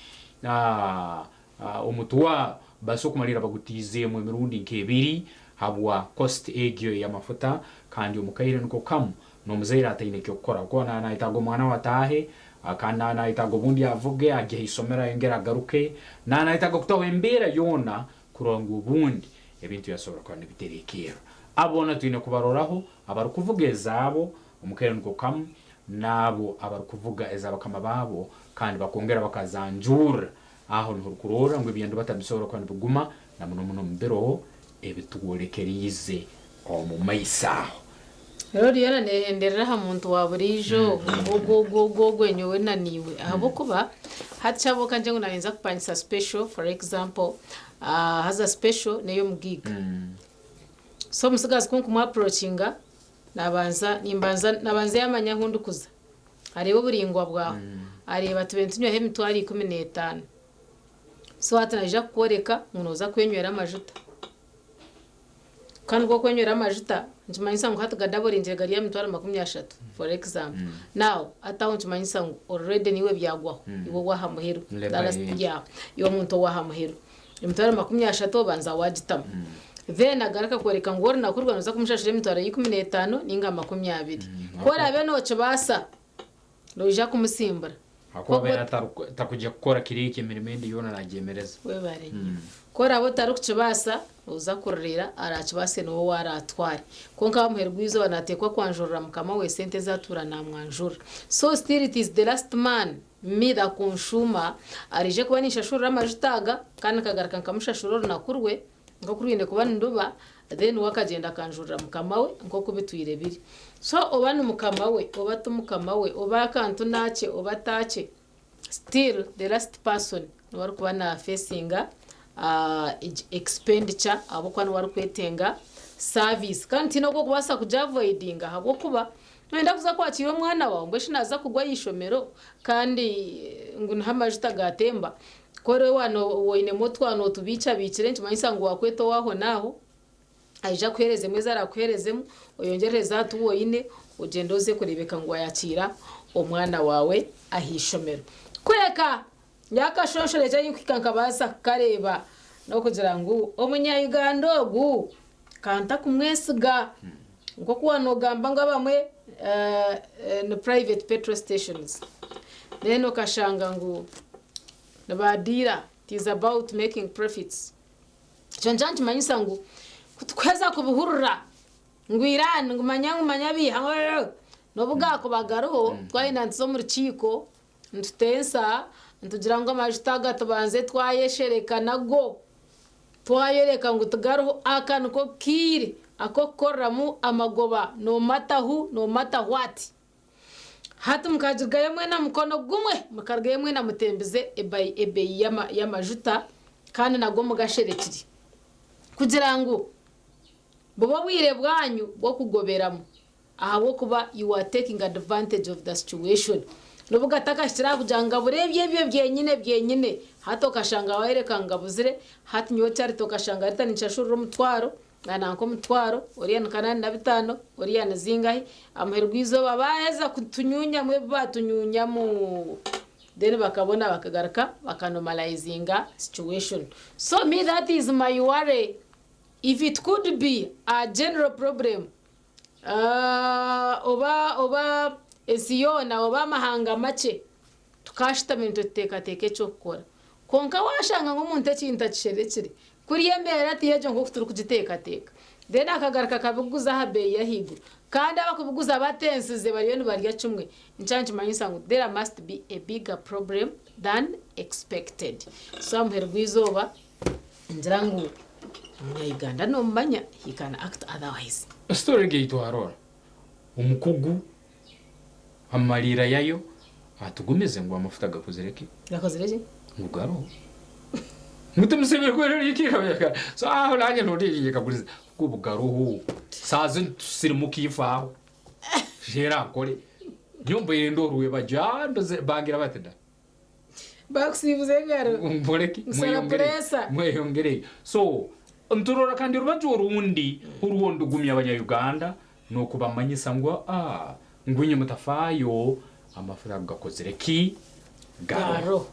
[SPEAKER 2] umutuwa basokumalira bagutize mu mirundi nkebiri habwa cost egyo ya mafuta kandi umukaire nko kamu no muzaira ataine cyo gukora ko na itago mwana watahe akana na itago bundi avuge agiye isomera yongera garuke na itago kutawe mbera yona kurongo bundi ebintu yasobora kwa nibiterekera abona tuine kubaroraho abaru kuvuga ezabo umukaire nko kamu nabo abaru kuvuga ezaba kama babo kandi bakongera bakazanjura aho ntukurora ngo ibyendo batabisora kwa nibuguma na muno mbero ebitugorekerize mu maisaho
[SPEAKER 3] rero yana nenderera ha muntu wa burijo gwenyewe naniwe abo kuba hatchabo kanje ngo narenza kupanyisa special for example has a special neyo mugiga so musigazi kunku mu approachinga nabanza yamanya nkundu kuza areba buringwa bwaho areba tubentunyo he mitwari 15 so atanaja kukoreka munoza kwenywera amajuta kandi kwenywera amajuta njimanyisa ngo hataga double injegari ya mitwara 30 for example now ataho njimanyisa ngo already niwe byagwaho iwo wahamuhero ya yo muntu wahamuhero mitwara 30 banza wagitama then agaraka kwereka ngo na kurwa noza kumushashire mitwara 15 ninga 20 kora beno cibasa noja kumusimbura
[SPEAKER 2] akobera takujya gukora kirike mirimendi yona nagemereza
[SPEAKER 3] webare kora abo tarukucibasa uza kurira aracibase no waratwari konka bamuherwizo banatekwa kwanjurira mukama we sente zatura na mwanjura so still it is the last man mida consumer arije kuba nishashurira amajutaga kandi kagaraka nkamushashurira nakurwe ngo kurwinde kuba nduba then wakagenda kanjurira mukama we ngo kubitwire biri so obana mukama we obatu mukama we obakantu nace obatace still the last person wari kuba na facinga expenditure abo kwano wari kwetenga service kandi no kubasa kuja avoidinga habo kuba nenda kuza kwakira umwana wawe ngo shinaza kugwa yishomero kandi ngo nhamajuta gatemba kore wano woine motwano tubica bicire ncimanyisa ngo wakweto waho naho aija kwereze mweza arakwerezemo oyongereza tuwoine ugendoze kurebeka ngo yakira umwana wawe ahishomero kweka yakashoshoreje yikikanka basa kareba no kugira ngo omunya Uganda ogu kanta kumwesiga ngo kuwano gamba ngo bamwe no private petrol stations neno kashanga ngo nabadira it is about making profits janjanji manyisa ngo kutukweza kubuhurura ngo Iran ngo manya biha no bugako bagaroho twayinanzo mu rukiko ntutensa ntugira ngo amajitaga tubanze twayeshereka nago twayereka ngo tugaroho akantu ko kiri akokoramu amagoba no matter what hatu mukajirgaye mwe na mukono gumwe mukargaye mwe na mutembeze ebe yamajuta kandi nago mugasherekiri kugira ngo bobo wire bwanyu bwo kugoberamo ahabo kuba you are taking advantage of the situation nubuga takashira kujanga burebye byenyine hato kashanga wahereka ngabuzire hati nyo cyari to kashanga rita nicashurura mutwaro nanako mutwaro oriyana kanani na 5 oriyana zingahi amherwizo babaheza kutunyunya mwe batunyunya mu then bakabona bakagaraka bakanomalizinga situation so me that is my worry if it could be a general problem oba esiyona oba mahanga mache tukashita mintu teka cyo gukora konka washanga ngo umuntu ekintu akisherekere kuri yembera tiyejo ngo kuturi kugiteka teka then akagaruka kabuguza habe yahigu kandi abakubuguza batensize bariyo barya cumwe inchange manyisa ngo there must be a bigger problem than expected somewhere gwizoba njirangu Uganda no mbanya he can act otherwise
[SPEAKER 2] story gate warora umukugu amarira yayo atugumize ngo amafuta gakuzereke
[SPEAKER 3] gakozereke
[SPEAKER 2] ngugaro mutumusebere ko rero yikira so aho lanye nodije kabulize kubugaro saze siri mukifa jera kore nyumba irendo ruwe bajando bagira batenda
[SPEAKER 3] bakusibuze ngaro
[SPEAKER 2] mboleki mweyongere so nturora kandi rubajo rundi uruwondo gumya abanya-Uganda no kubamanyisa ngo ngwinye mutafayo amafuta gakozereki garo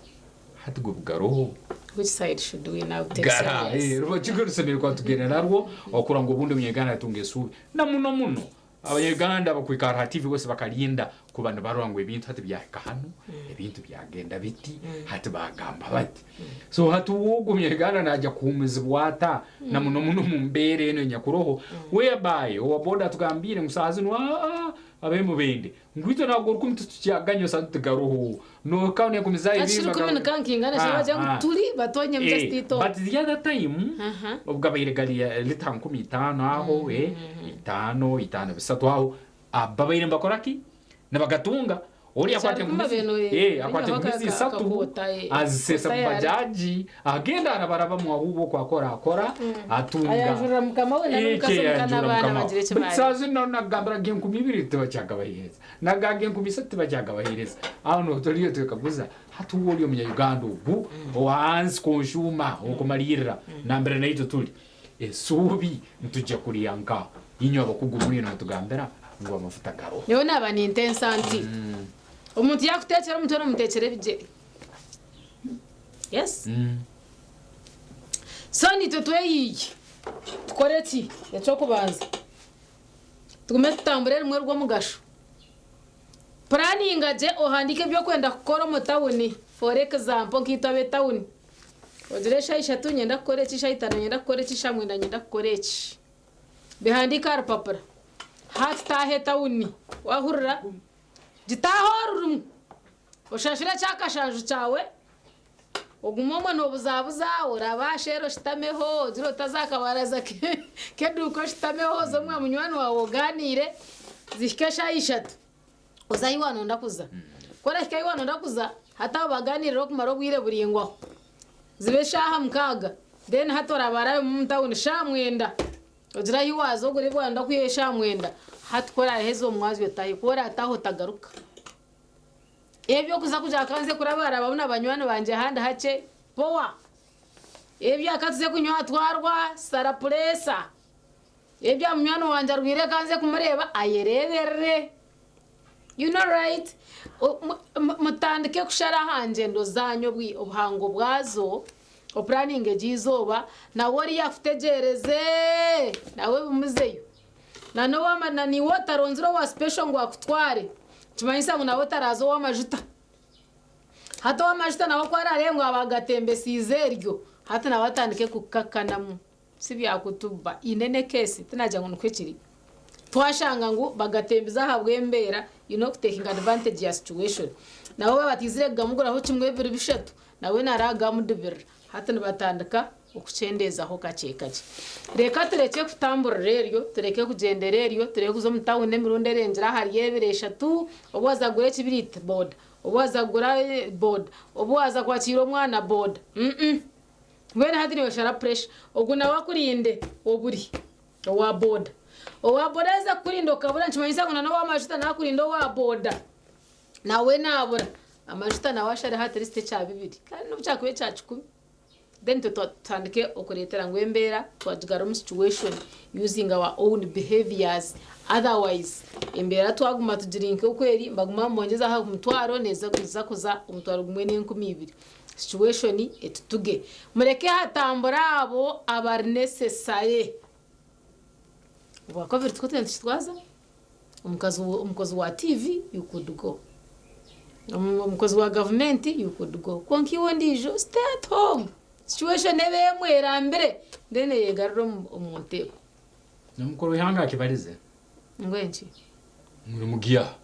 [SPEAKER 2] hatugo bugaro
[SPEAKER 3] which side should we now take
[SPEAKER 2] gara rubajo rusebere kwa tugena narwo okura ngo bundi munyegana tungesubi na muno abanyarwanda bakwikara TV bose bakarinda ku bantu barangwe ibintu hati byaka hano ibintu byagenda biti hati bagamba bati so hati wogumye gana najya kumiza bwata na muno mumbere eno nyakuroho whereby owaboda tugambire musazi no abemu bende ngwito nago rukumtu tucyaganyo santu garoho no kaune kumiza ibi
[SPEAKER 3] bagamba kankingana shabaje tuli batonye mjastito
[SPEAKER 2] but the other time ubwo bayiregalia litanku 5 aho 5 bisatu aho ababaire mbakoraki nabagatunga ori akwate muzi akwate muzi satu azisesa bajaji agenda arabaraba mu ahubo kwa akora atunga
[SPEAKER 3] ayajura mukama we namukasukana bana bagireke bari
[SPEAKER 2] sazi no nagambara genku 2 tubacyaga bahireza nagage genku 3 bacyaga bahireza aho no toriyo tukaguza hatuwoli mu Uganda ubu ohansi konshuma okomarira nambere naito tuli esubi ntujya kuriyanka inyo abakugumuri no tugambera ngo amafuta garo
[SPEAKER 3] yo nabani intensanti umuntu yakutekera umuntu no mutekere bije yes so ni tweye tkoreti yacho kubanza tugume tutambure rumwe rwo mugasho planning aje ohandike byo kwenda gukora mu town for example nkitabe town oziresha ishatu nyenda koreki shayitana nyenda koreki shamwe na nyenda koreki bihandika arupapura hatahe town wahurira gitahorurum ushashira cyakashanju cyawe ogumomo no buzabuza urabashero shitameho ziro tazakabaraza keduko shitameho zo mwa munywani wawe ganire zikesha ishatu uzayiwano ndakuza kora kikayiwano ndakuza hata baganira kumaro bwire buringwa zibeshaha mkaga then hatora barayo mu town shamwenda ugira yiwazo guri bwanda kwiyesha mwenda hatkora hezo mwazi yotaye kora ataho tagaruka ebyo kuza kuja kanze kurabara babona abanywani banje handa hace powa ebyo akatuze kunywa twarwa sarapuresa ebyo munywani wanje arwire kanze kumureba ayerebere you know right mutandike kushara hanje ndo zanyo bwi obuhango bwazo o planning ejizoba na wori yafutegereze nawe bumuzeyo na no wamana ni wotaronziro wa special ngo akutware tumanyisa ngo nawe tarazo wamajuta hata wamajuta nawe kwararengo abagatembe sizeryo hata na watandike kukakanamu sibya kutuba inene kesi tunaja ngo nkwekiri twashanga ngo bagatembiza habwembera you know taking advantage ya situation nawe batizire gamugura ho kimwe bibiri bishatu nawe naraga mudubira hata nibatandika ukucendeza ho kacekaje reka tureke kutambura rero tureke kugendera rero tureke kuzo mutawune mirundi renjira hari yeberesha tu obwaza gure kibirite board obwaza gura board obwaza kwakira umwana board wena hadini washara pressure oguna wakurinde oburi wa board owa bodaza kurindo kabura nchimanyisa kuna no wamajuta na kurindo wa boda nawe nabura amajuta na washare hati liste cha bibiri kandi n'ubucakwe cha 10 then tutandike okuretera ngwembera twajigara mu situation using our own behaviors otherwise embera twaguma tujirinke ukweri mbaguma mbongeza ha kumutwaro neza kuza umutwaro gumwe n'20 situation etutuge mureke hatambura abo abar necessary Wako virtu kote ntitwaza umukozi wa TV you could go omukozi wa government you could go konkiwo ndijo stay at home situation ebemwe erambere then yegarura omunteko
[SPEAKER 2] nomukuru w'ihanga akibarize
[SPEAKER 3] ngwenki
[SPEAKER 2] muri mugiya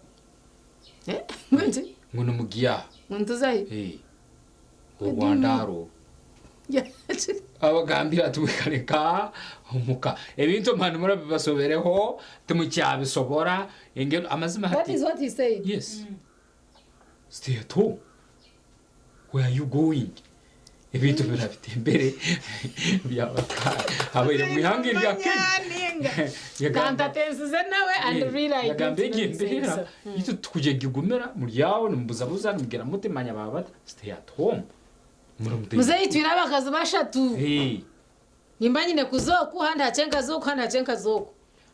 [SPEAKER 3] ngwenki
[SPEAKER 2] ngono mugiya
[SPEAKER 3] muntuzayi
[SPEAKER 2] Rwandaro abagambira tubikareka umuka ebintu manu murabibasobereho tumucyabisobora ingero amazima
[SPEAKER 3] That is what he said.
[SPEAKER 2] Yes. Stay at home. Where are you going? Ebintu birafite imbere byabaka abayira mu ihanga rya Kenya
[SPEAKER 3] kanta tensize nawe and realize
[SPEAKER 2] yagambye imbere itu tukuje gigumera muri yawo nimbuzabuza nimbwira mutemanya babata stay at home
[SPEAKER 3] muzeyi twira bakazi bashatu nimba nyine kuzoku handa chenka zoku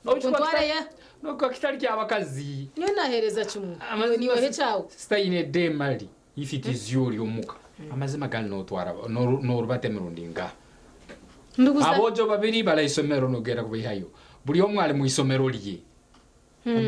[SPEAKER 3] kontware ya
[SPEAKER 2] nuko kitari cyabakazi
[SPEAKER 3] niyo nahereza cyumwe niwe hecawo
[SPEAKER 2] stay in a day mali if it is your yomuka amazima gali no twara no rubate mirundinga abojo babiri barayisomero nogera kubihayo buri omwali mu isomero liye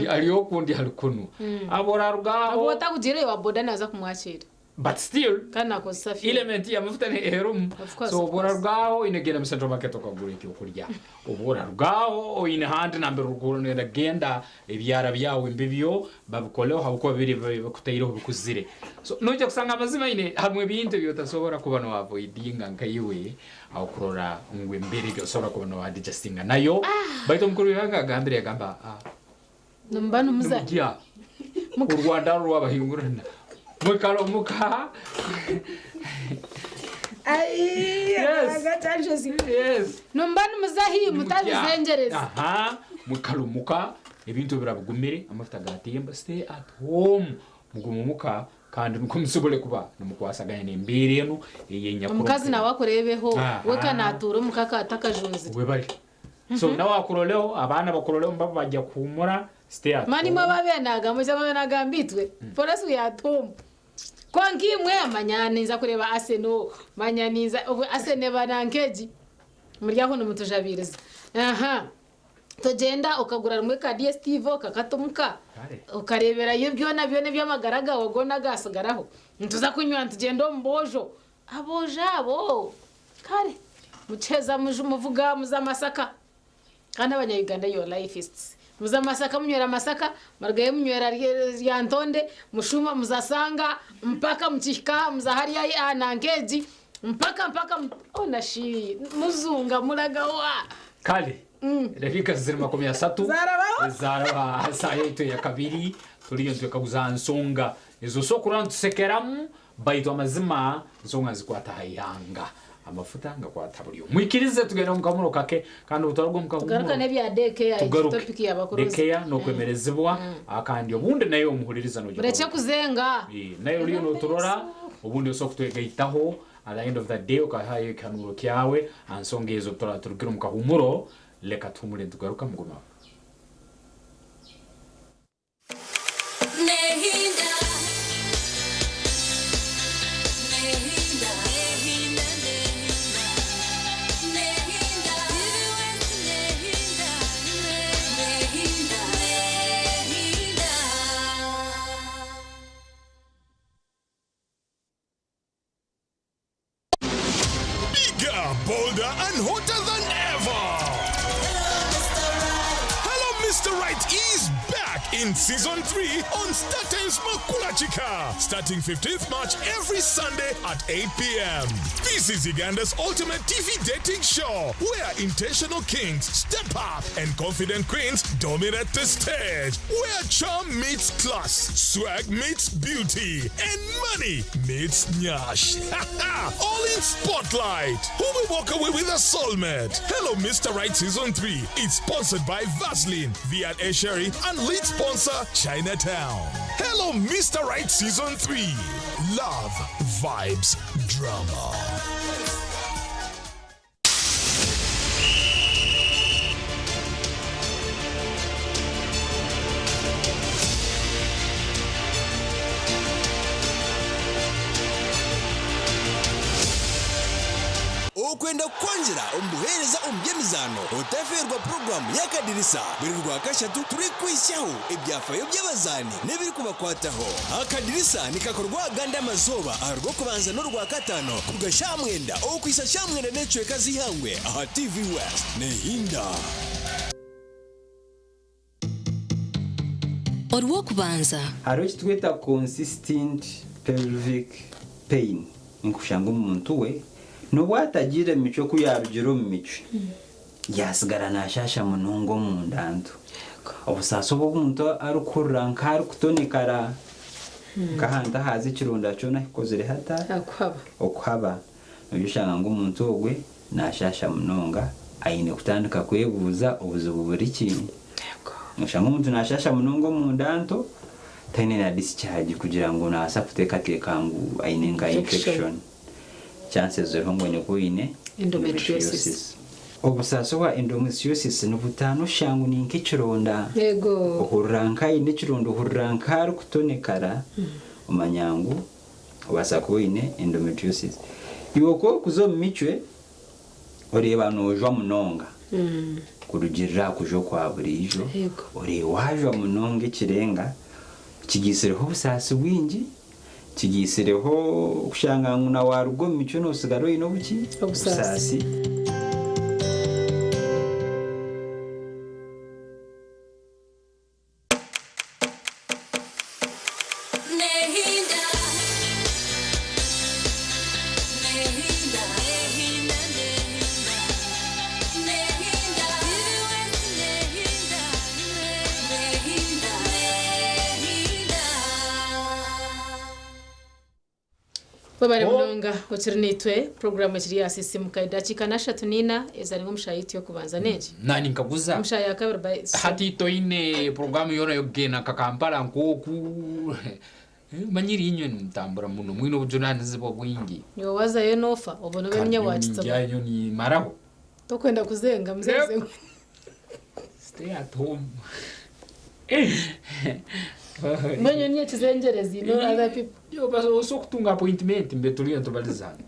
[SPEAKER 2] aliyo kundi halikuno abora rugaho
[SPEAKER 3] abo takugire wa boda naza kumwakira
[SPEAKER 2] but still
[SPEAKER 3] kana ko safi
[SPEAKER 2] element ya mafuta ni erum so bora rugaho inegera mu central market okagura iki okurya obora rugaho o in hand number ruguru ne genda ebyara byawe mbibyo babikoleho habuko babiri bakutayiro bikuzire so noje kusanga amazima ine hamwe bintu byotasobora kuba no avoidinga nkayiwe aho kurora ngwe mbere byosobora kuba no adjustinga nayo baito mukuru yanga gambire gamba
[SPEAKER 3] numbano muzaji
[SPEAKER 2] mu Rwanda rw'abahingurana mukalo muka
[SPEAKER 3] yes numbano muzahi mutabizengereza
[SPEAKER 2] mukalo muka ebintu birabugumire amafuta gatemba stay at home mugumuka kandi nuko musobole kuba numukwasaganya nembere eno yenya
[SPEAKER 3] ko mukazi nawe akorebeho we kanatura mukaka atakajoze
[SPEAKER 2] we bari so nawe akuroleo abana bakuroleo mbaba bajya kumura stay at
[SPEAKER 3] mani mababenaga muzababenaga mbitwe foresu yatumba kwangimwe amanyaniza kureba Arsenal manyaniza Arsenal banankeji muryaho numutujabiriza togenda ukagura rumwe ka DStv kakatumuka ukarebera iyo byona by'amagaraga wagona gasagaraho ntuza kunywa tugenda mbojo abojabo kare mucheza muvuga muzamasaka kana abanyayuganda yo lifeists muzamasaka munywera masaka margaye munywera ya ntonde mushuma muzasanga mpaka mchika muzahari ya anangeji mpaka onashi muzunga muragawa
[SPEAKER 2] kale dakika zirima 13 zaraba saa yetu ya kabiri tuliyo tukaguza nsonga izo sokura ntusekeramu baito amazima nsonga zikwata hayanga amafuta ngakwata buriyo mwikirize tugenda mukamuro kake kandi utarwo mukamuro
[SPEAKER 3] tugaruka nebya deke ya topic ya bakorozi
[SPEAKER 2] deke ya no kwemerezebwa akandi obundi nayo muhuririza no
[SPEAKER 3] burece kuzenga
[SPEAKER 2] nayo liyo no turora obundi osokutwegaitaho at the end of the day ukahaye kanuro kyawe ansongezo turugira mukahumuro leka tumure tugaruka mugoma
[SPEAKER 21] bolder and hotter than ever. Hello, Mr. Right is back in season 3 on StarTimes Makula Chika, starting 15th March every Sunday at 8 p.m. This is Uganda's ultimate TV dating show where intentional kings step up and confident queens dominate the stage, where charm meets class, swag meets beauty, and money meets nyash. All in Spotlight. Who will walk away with a soulmate? Hello, Mr. Right Season 3. It's sponsored by Vaseline, Viat Sherry, and lead sponsor Chinatown. Hello, Mr. Right Season 3. Love, vibes, drama.
[SPEAKER 1] kwenda kwanjira ombuhereza omubyemizano otaferwa programu y'akadirisa buri rwa kashatu turi kwishaho ibyafayo by'abazani n'ibiri kubakwataho akadirisa nikakorwa ganda amazoba aharwo kubanza n'urwa katano kugashamwenda okwisa shamwenda n'ecweka zihangwe aha TV West nehinda
[SPEAKER 22] Orwokubanza
[SPEAKER 16] hariho kitweta consistent pelvic pain nkushanga umuntu we nobwatagira emico kuyarugira mu mico yasigara nashasha munongo mu ndanto obusaso bw'omuntu arukurra nkari kutonekara kahanda hazi kirunda cyo nakozere hata okwaba nobishanga ngo umuntu we nashasha munonga ayine kutandika kwebuza obuzubu buri kintu mushanga umuntu nashasha munongo mu ndanto tayine na discharge kugira ngo nasa kuteka tekangu ayine nga infection chances zihongo ne kuine endometriosis obusaso wa endometriosis n'ubutano shangu ni nkikironda
[SPEAKER 3] yego
[SPEAKER 16] ohuranka ine kirondo huranka kutonekara umanyangu obasa kuine endometriosis yoko kuzo michwe oreba nojwa munonga kurugirira kujo kwa burijo ore wajwa munonga kirenga kigisireho busasi bwingi kigisireho kushanga nguna warugo micho no sigaro ino buki busasi
[SPEAKER 3] Babare munonga ochirinitwe programu chiri asisi mukaidachi kanashatu nina ezari ngomshayiti yo kubanza neje
[SPEAKER 2] nani nkaguza
[SPEAKER 3] mshaya kabiri by
[SPEAKER 2] hati to ine programu yona yogena kakampala nkoku manyiri inyo ntambura muno mwino bujunani zibo bwingi
[SPEAKER 3] yo waza yo nofa obono bemye wachitsa
[SPEAKER 2] yayo ni maraho
[SPEAKER 3] to kwenda kuzenga mzeze
[SPEAKER 2] stay at home
[SPEAKER 3] Mwenye niye chizengerezi no other people
[SPEAKER 2] yo baso sokutunga appointment mbetuliyo ntobalizana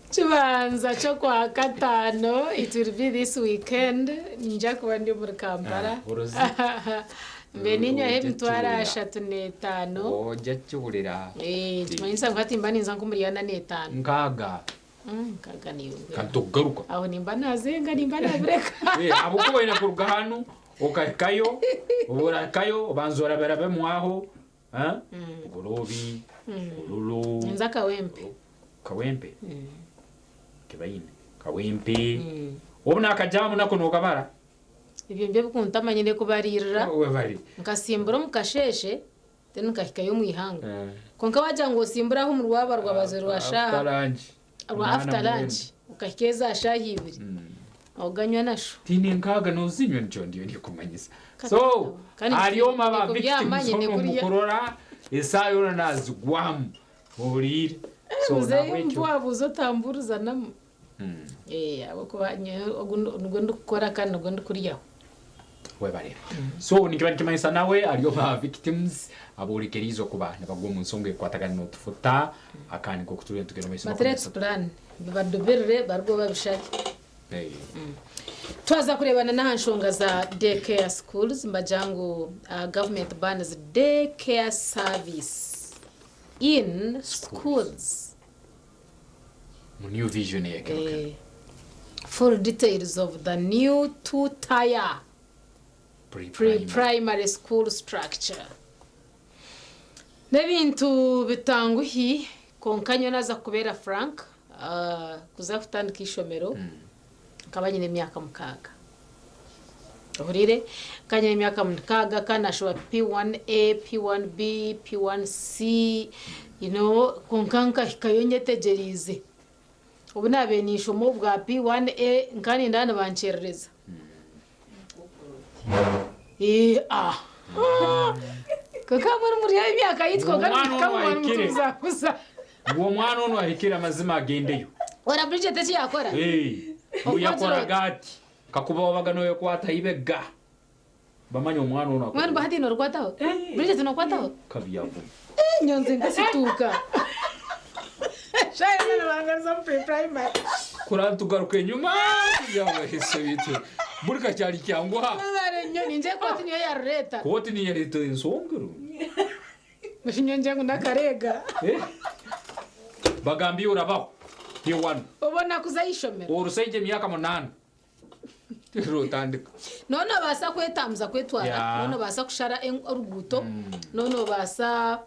[SPEAKER 3] Chibanza cyo kwa katano it will be this weekend nja kuba ndi muri Kampala mbe ninyo he mtwara 35
[SPEAKER 2] oja cyurira
[SPEAKER 3] tumanyisa ngati mbani nza kumuriyana ne5
[SPEAKER 2] nkaga
[SPEAKER 3] kaga niyo
[SPEAKER 2] kantogaruka
[SPEAKER 3] aho nimba nazenga nimba nabreka
[SPEAKER 2] abo ko ina kuruga hano okakayo oborakayo obanzora berabe mwaho gorobi lulu
[SPEAKER 3] nza kawempe
[SPEAKER 2] kibaine kawempe obona akajamu nako nokabara
[SPEAKER 3] ibyo mbye bukuntamanye ne kubarira
[SPEAKER 2] we bari
[SPEAKER 3] nkasimbura mukasheshe tenu nkahikayo mu ihanga konka waja ngo simbura ho mu rwaba rwabazero washaha after lunch ukahikeza shahibiri oganywa nasho
[SPEAKER 2] tine nkaga nozinywe njo ndiyo ndikumanyisa so aliyoma ba victims mukorora esayo nazigwamu urire
[SPEAKER 3] so nawe mbwabuzo tamburuza nam abo kubanyo nugo ndukora kandi nugo ndukuriyaho
[SPEAKER 2] webare so nikibandi kimanyisa nawe aliyoma victims aburikerizo kubana bagwo munsonge kwatagana no tufuta akani ko kuturiye tugero mese
[SPEAKER 3] matrix plan badoberere barwo babishaki twaza kurebana n'ahanshonga za daycare schools majangu government bans daycare service in schools
[SPEAKER 2] new vision yake
[SPEAKER 3] full details of the new two-tier pre-primary school structure nebintu bitanguhi konkanyo naza kubera Frank kuza kutandika ishomero kabanyine myaka mukaga ohurire kanyine myaka mukaga kanashwa P1A P1B P1C konkanka hikayonyetegerize ubu nabenisho mu bwa P1A nkani ndana bancerereza kakamara muri ya myaka yitwa kamara mutuzakuza
[SPEAKER 2] uwo mwana ono ahikira amazima agendeyo
[SPEAKER 3] ora Bridget cyo yakora
[SPEAKER 2] uyakora gati kakuba wabagano yo kwata ibega bamanya umwana ono
[SPEAKER 3] mwana bahati no rwataho Bridget no kwataho
[SPEAKER 2] kabiyavu
[SPEAKER 3] nyonze ngasituka Shaya bangariza mu primary.
[SPEAKER 2] Kura tugaruke nyuma yawe hise bitu. Burika cyari cyangwa.
[SPEAKER 3] Barenyo ninje koti niyo ya leta.
[SPEAKER 2] Koti ni ya leta insongero.
[SPEAKER 3] Mushinyo njengu ndakarega.
[SPEAKER 2] Bagambi urabaho. He won.
[SPEAKER 3] Ubona kuzayishomera.
[SPEAKER 2] Uruseje myaka 8. Rutandika.
[SPEAKER 3] Nono basa kwetamza kwetwara. Nono basa kushara uruguto. Nono basa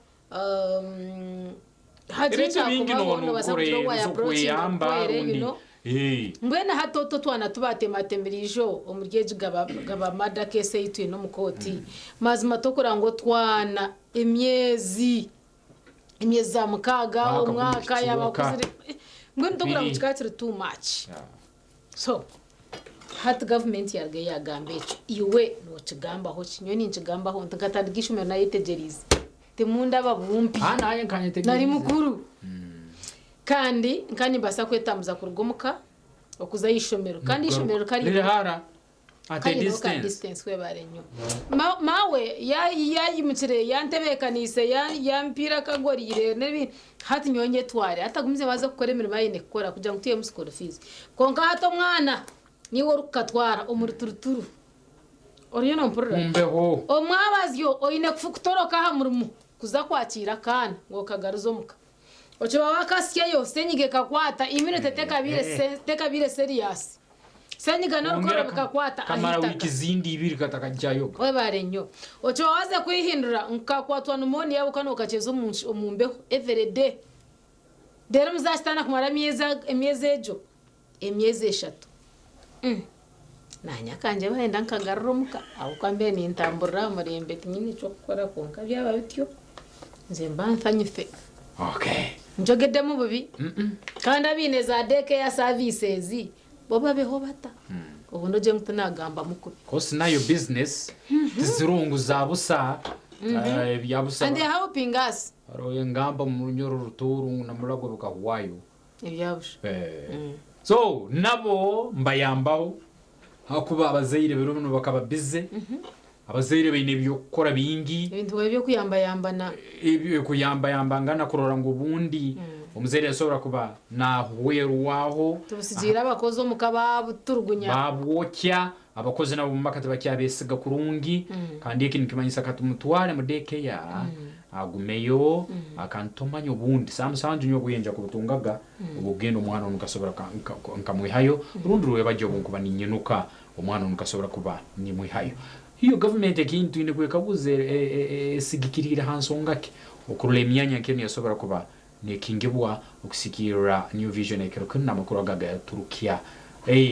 [SPEAKER 2] hajinja kubaho basa kurowa ya protein. Mbwena
[SPEAKER 3] hatoto twana tubatematemberijo omuryeji gaba mada kese yitu no mukoti mazima tokora ngo twana imyezi za mukaga umwaka yabakuze mbwena tokora mu kikatire too much. So hat government yarge yagambecho iwe no kigamba ho kinyoni nkigamba ho ntakatandikisha umena yetegerize temunda babumpi
[SPEAKER 2] naye nkanyetegerize
[SPEAKER 3] nari mukuru kandi nkani basa kwetambuza kurugomuka okuza yishomero kandi yishomero kari
[SPEAKER 2] rihara
[SPEAKER 3] at a distance we barenyo mawe ya yimukire yantebekanise ya mpira kagorire nebi hati nyonye tware atagumze baza gukora imirimo yine gukora kugira ngo tuye mu school fees konka hato mwana niwo rukatwara omurituruturu oriyo no mpurura
[SPEAKER 2] umbeho
[SPEAKER 3] omwabazyo oyine kufukutoroka ha murumu kuza kwakira kana ngo kagaruzo muka ochoba wakasiye yo senyige kakwata iminute tekabire serious senyiga no rukoro bikakwata
[SPEAKER 2] kamara wiki zindi ibiri katakajyayo
[SPEAKER 3] we barenyo ochoba waze kwihindura nkakwatwa numoni yabo kano ukacheza umumbeho every day dero muzashitana kumara emyeze ejo emyeze 3 nanya kanje bahenda nkagarumuka abukambe ni ntamburira murembe nyine cyo gukora konka byaba bityo nze mbanfanyife njogede mu bubi kandi abine za deke ya services bo babeho bata ubu ndoje mutanagamba mukuru
[SPEAKER 2] kosi nayo business zirungu za busa byabusa
[SPEAKER 3] and they helping us
[SPEAKER 2] aroye ngamba mu nyoro ruturu na murago bukahwayo
[SPEAKER 3] ibyabusha
[SPEAKER 2] so nabo mbayambaho hakuba abazayire biruno bakaba bize abazayire bine byo gukora bingi
[SPEAKER 3] ibintu byo kuyamba
[SPEAKER 2] ibyo kuyamba ngana kurora ngo ubundi umuzere yasobora kuba na hweru waho
[SPEAKER 3] tubusigira abakozo mukaba turugunya
[SPEAKER 2] babwokya abakozi nabo makati bacyabesiga kurungi kandi ikintu kimanyisa katumutware mudeke ya agumeyo akantomanya ubundi samusanje nyo buyenja kubutungaga ubugendo umwana nukasobora nkamwihayo urundi ruwe bajyo kuba ninyenuka umwana nukasobora kuba ni mwihayo hiyo government ekintu ine kwekabuze sigikirira hansongake ukurule myanya kene yasobora kuba nekingibwa okusikira new vision ekerokana makuru agaga ya Turukiya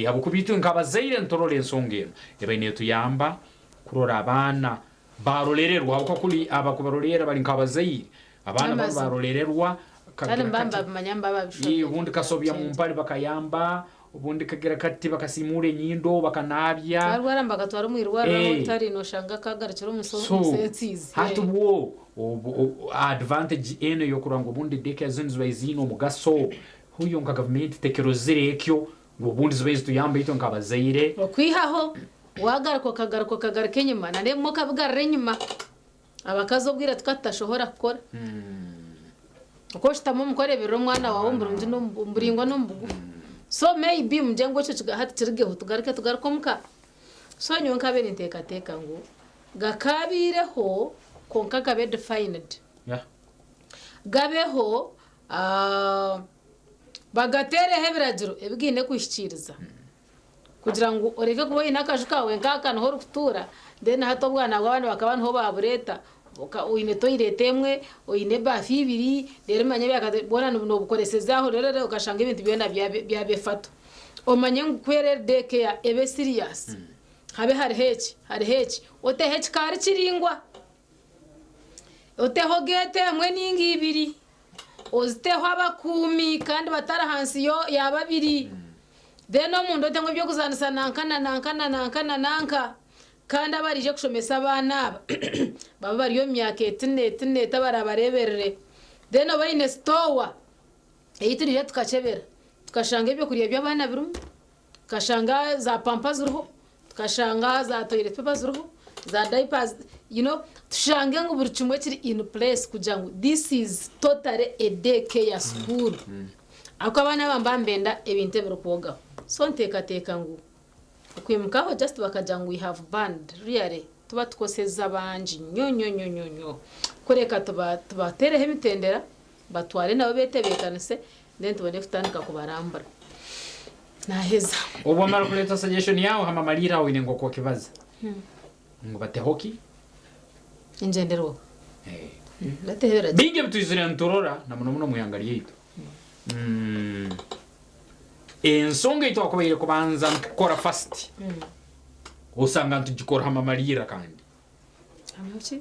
[SPEAKER 2] abukubitu nkabazayire ntorole nsongera ebene tuyamba kurora abana barorererwa uko kuri abakubarorera bari nkabazayire abana barorererwa
[SPEAKER 3] kandi mbamba manyamba babishoye
[SPEAKER 2] ubundi kasobya mu mpari bakayamba ubundi kagera kati bakasimure nyindo bakanabya
[SPEAKER 3] barwaramba gatwara umwirwara utari no shanga kagarukira umusensizi
[SPEAKER 2] hatubo advantage ene yo kuranga ubundi deke zinzwe zino mugaso huyo nka government tekerozere ekyo ubundi zwe tuyamba ito nkabazayire
[SPEAKER 3] okwihaho wagaruko kagaruka nyuma nane mo kabugarre nyuma abakazo bwira tukatashohora gukora uko shitamo mukorebera umwana wawe mburunzi no mburingwa no mbugu so maybe mjengo cyo hati kirige tugaruka muka so nyonka bene teka ngo gakabireho konka gabe defined gabeho bagatere hebiragiro ebigine kwishikiriza kugira ngo oreke kuba inakaju kawe ngakana ho rukutura then hato bwana bw'abana bakabana ho babureta uine toiretemwe uine bafi ibiri rero manye byakabona no bukoresezaho rero ukashanga ibintu byenda byabefato omanye ngkwere deke ya ebe serious habe hari heki ote heki kari kiringwa ote hogete mwe ningi ibiri oziteho abakumi kandi batara hansi yo yababiri then omuntu ote ngo byo kuzanisa nanka kandi abarije kushomesa abana baba bariyo myaka 8 tabarabareberere then obayine store eyitirije tukachebera tukashanga ibyo kuriya by'abana birumu tukashanga za pampas ruho tukashanga za toilet paper ruho za diapers tushange ngo buri kimwe kiri in place kugira ngo this is totally a day care school ako abana bambambenda ebintu birukoga so nteka ngo kwimukaho just bakaja ngo we have band really tuba tukoseza abanje nyonyonyonyonyo kureka tubatereho imitendera batware nabo betebekanise then tubone kutandika kubarambara naheza
[SPEAKER 2] ubu mara kuleta suggestion yao hama malira wine ngo kwa kibaza ngo bate hockey
[SPEAKER 3] injendero natehera
[SPEAKER 2] binge bituzire ntorora na muno muyangari yetu ensonga ito akubire kubanza nkora fast usanga ntugikora hama malira kandi
[SPEAKER 3] amachi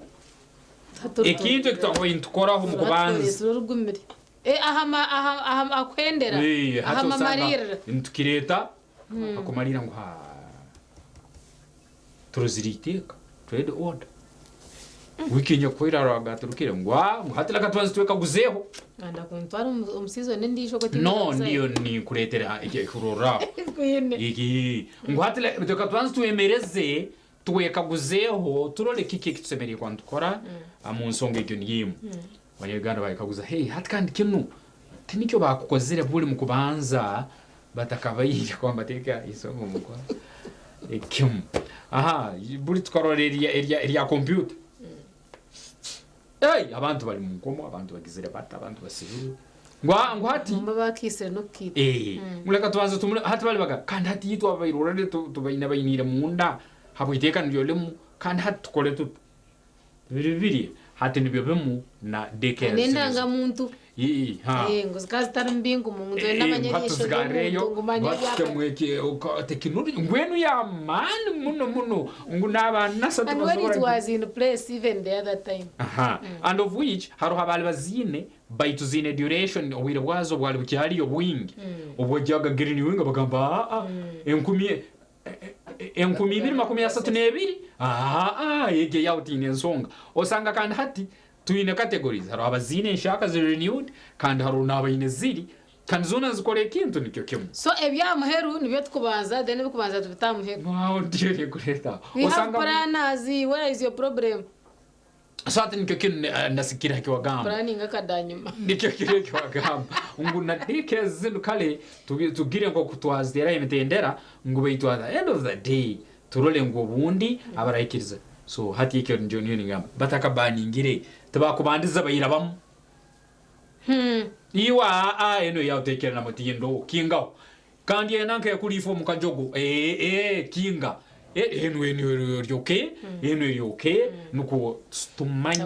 [SPEAKER 2] ikintu ekitakubaye ntukoraho mu kubanza
[SPEAKER 3] aha akwendera aha mamarira
[SPEAKER 2] ntukireta akumarira ngo ha turuziritika trade order wikinya kwira ragaturukire ngo hatira katwanze twekaguzeho
[SPEAKER 3] anda kuntwara umusizo ndisho ko
[SPEAKER 2] no ndiyo ni kuretera ikirora iki ngo hatira twekatwanze twemereze twekaguzeho turole kiki kitsemereye kwandukora amunsonga ibyo niyimu Abanyarwanda bayikaguza hey hatkandi kinu tinicyo bakukozere buri mu kubanza batakabayira kwa mateka isomo mukwa ekim aha buri twarorera area computer abantu bari mu ngomo abantu bagizere bata abantu basiburu ngo hati
[SPEAKER 3] mbabakise no kiti
[SPEAKER 2] muleka twanze hati bali baga kandi hati yitwa bayirorere tubayina bayinire munda habwiteka ndiyolemu kandi hati tukole bibiri hati nibyo na deke
[SPEAKER 3] nendanga muntu ngo zikazitara mbingu umuntu n'abanyarisho
[SPEAKER 2] batemweke tekinology ngwenu ya man muno ngo nabana satu
[SPEAKER 3] and when it was in place even the other time
[SPEAKER 2] and of which haro habali bazine bayituzine duration obwire bwazo bwali bucyari yo wing ubwo jaga green wing bagamba enkumi 232 yege yawutine nsonga osanga kandi hati tuine categories haro abazine nshaka zi renewed kandi haro nabayine ziri kandi zona zikore kintu nicyo kimwe
[SPEAKER 3] so ebyamuheru nibyo tukubanza then bikubanza tubitamuheru
[SPEAKER 2] wow ndiye kureta
[SPEAKER 3] osanga planners where is your problem
[SPEAKER 2] sasa nicyo kintu ndasikira kiwagamba
[SPEAKER 3] planning akadanyuma
[SPEAKER 2] nicyo kiwagamba nguna dike zinu kale tugire ngo kutwazira imitendera ngo bayitwaza end of the day turole ngo bundi abarayikiriza so hati yake ndio ni ngamba bataka baningire tabakubandiza bayirabamo iwa eno yautekera na mutindo kingaho kandi enanke kuri form kajogo kinga eno ryoke eno yoke nuko tumanya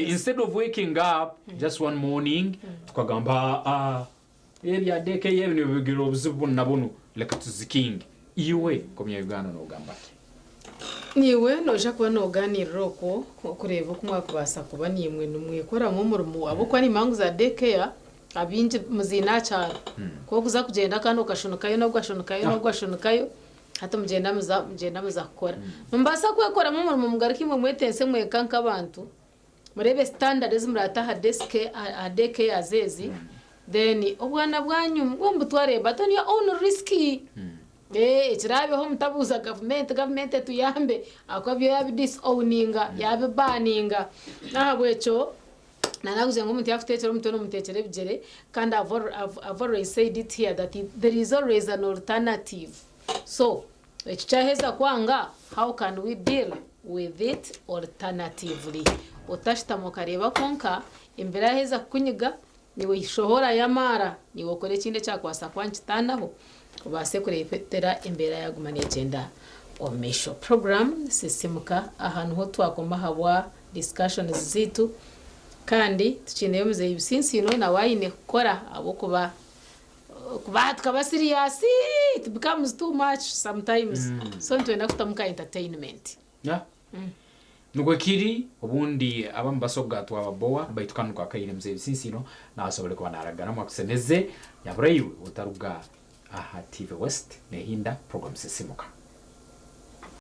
[SPEAKER 2] instead of waking up just one morning tukagamba area deke yebne bigiro buzibu nabono like to the king iwe komya Uganda no gamba
[SPEAKER 3] niwe noja kuba noganiriro ko kureba ko mwakubasa kuba nimwe numwe kora mu murumu wabo ko ari mangu za daycare abinje muzina cyane ko kuza kugenda kandi ukashonokayo no gwashonokayo hata mugenda muzakora mbasa kwekora mu murumu mugariki mwe mwetense mwekanka abantu murebe standards murata ha daycare azezi then obwana bwanyu ngombe twareba toni ya own risky kirabeho mutabuza government tuyambe akwabyo yabi disowninga yabi banninga nahabwecho nanaguze ngomuntu yafutekera umutono mutekere bigere kandi I've already said it here that there is always an alternative so ekichaheza kwanga how can we deal with it alternatively utashitamo kareba konka imbere heza kunyiga niwe ishohora yamara niwe kore kinde cyakwasa kwankitanaho ubase kurepetera imbere yagumane agenda omisho program sistemuka ahantu ho twakoma habwa discussions zitu kandi tukeneye muze ibinsino na wayine gukora abo kuba tukaba serious it becomes too much sometimes so ntwenda kutamuka entertainment
[SPEAKER 2] nuko kiri ubundi abambasobwa twababoa bayitukanuka kayire muze ibinsino nasobole kuba naragara mu kuseneze yaburayiwe utaruga aha TV West nehinda program sisimuka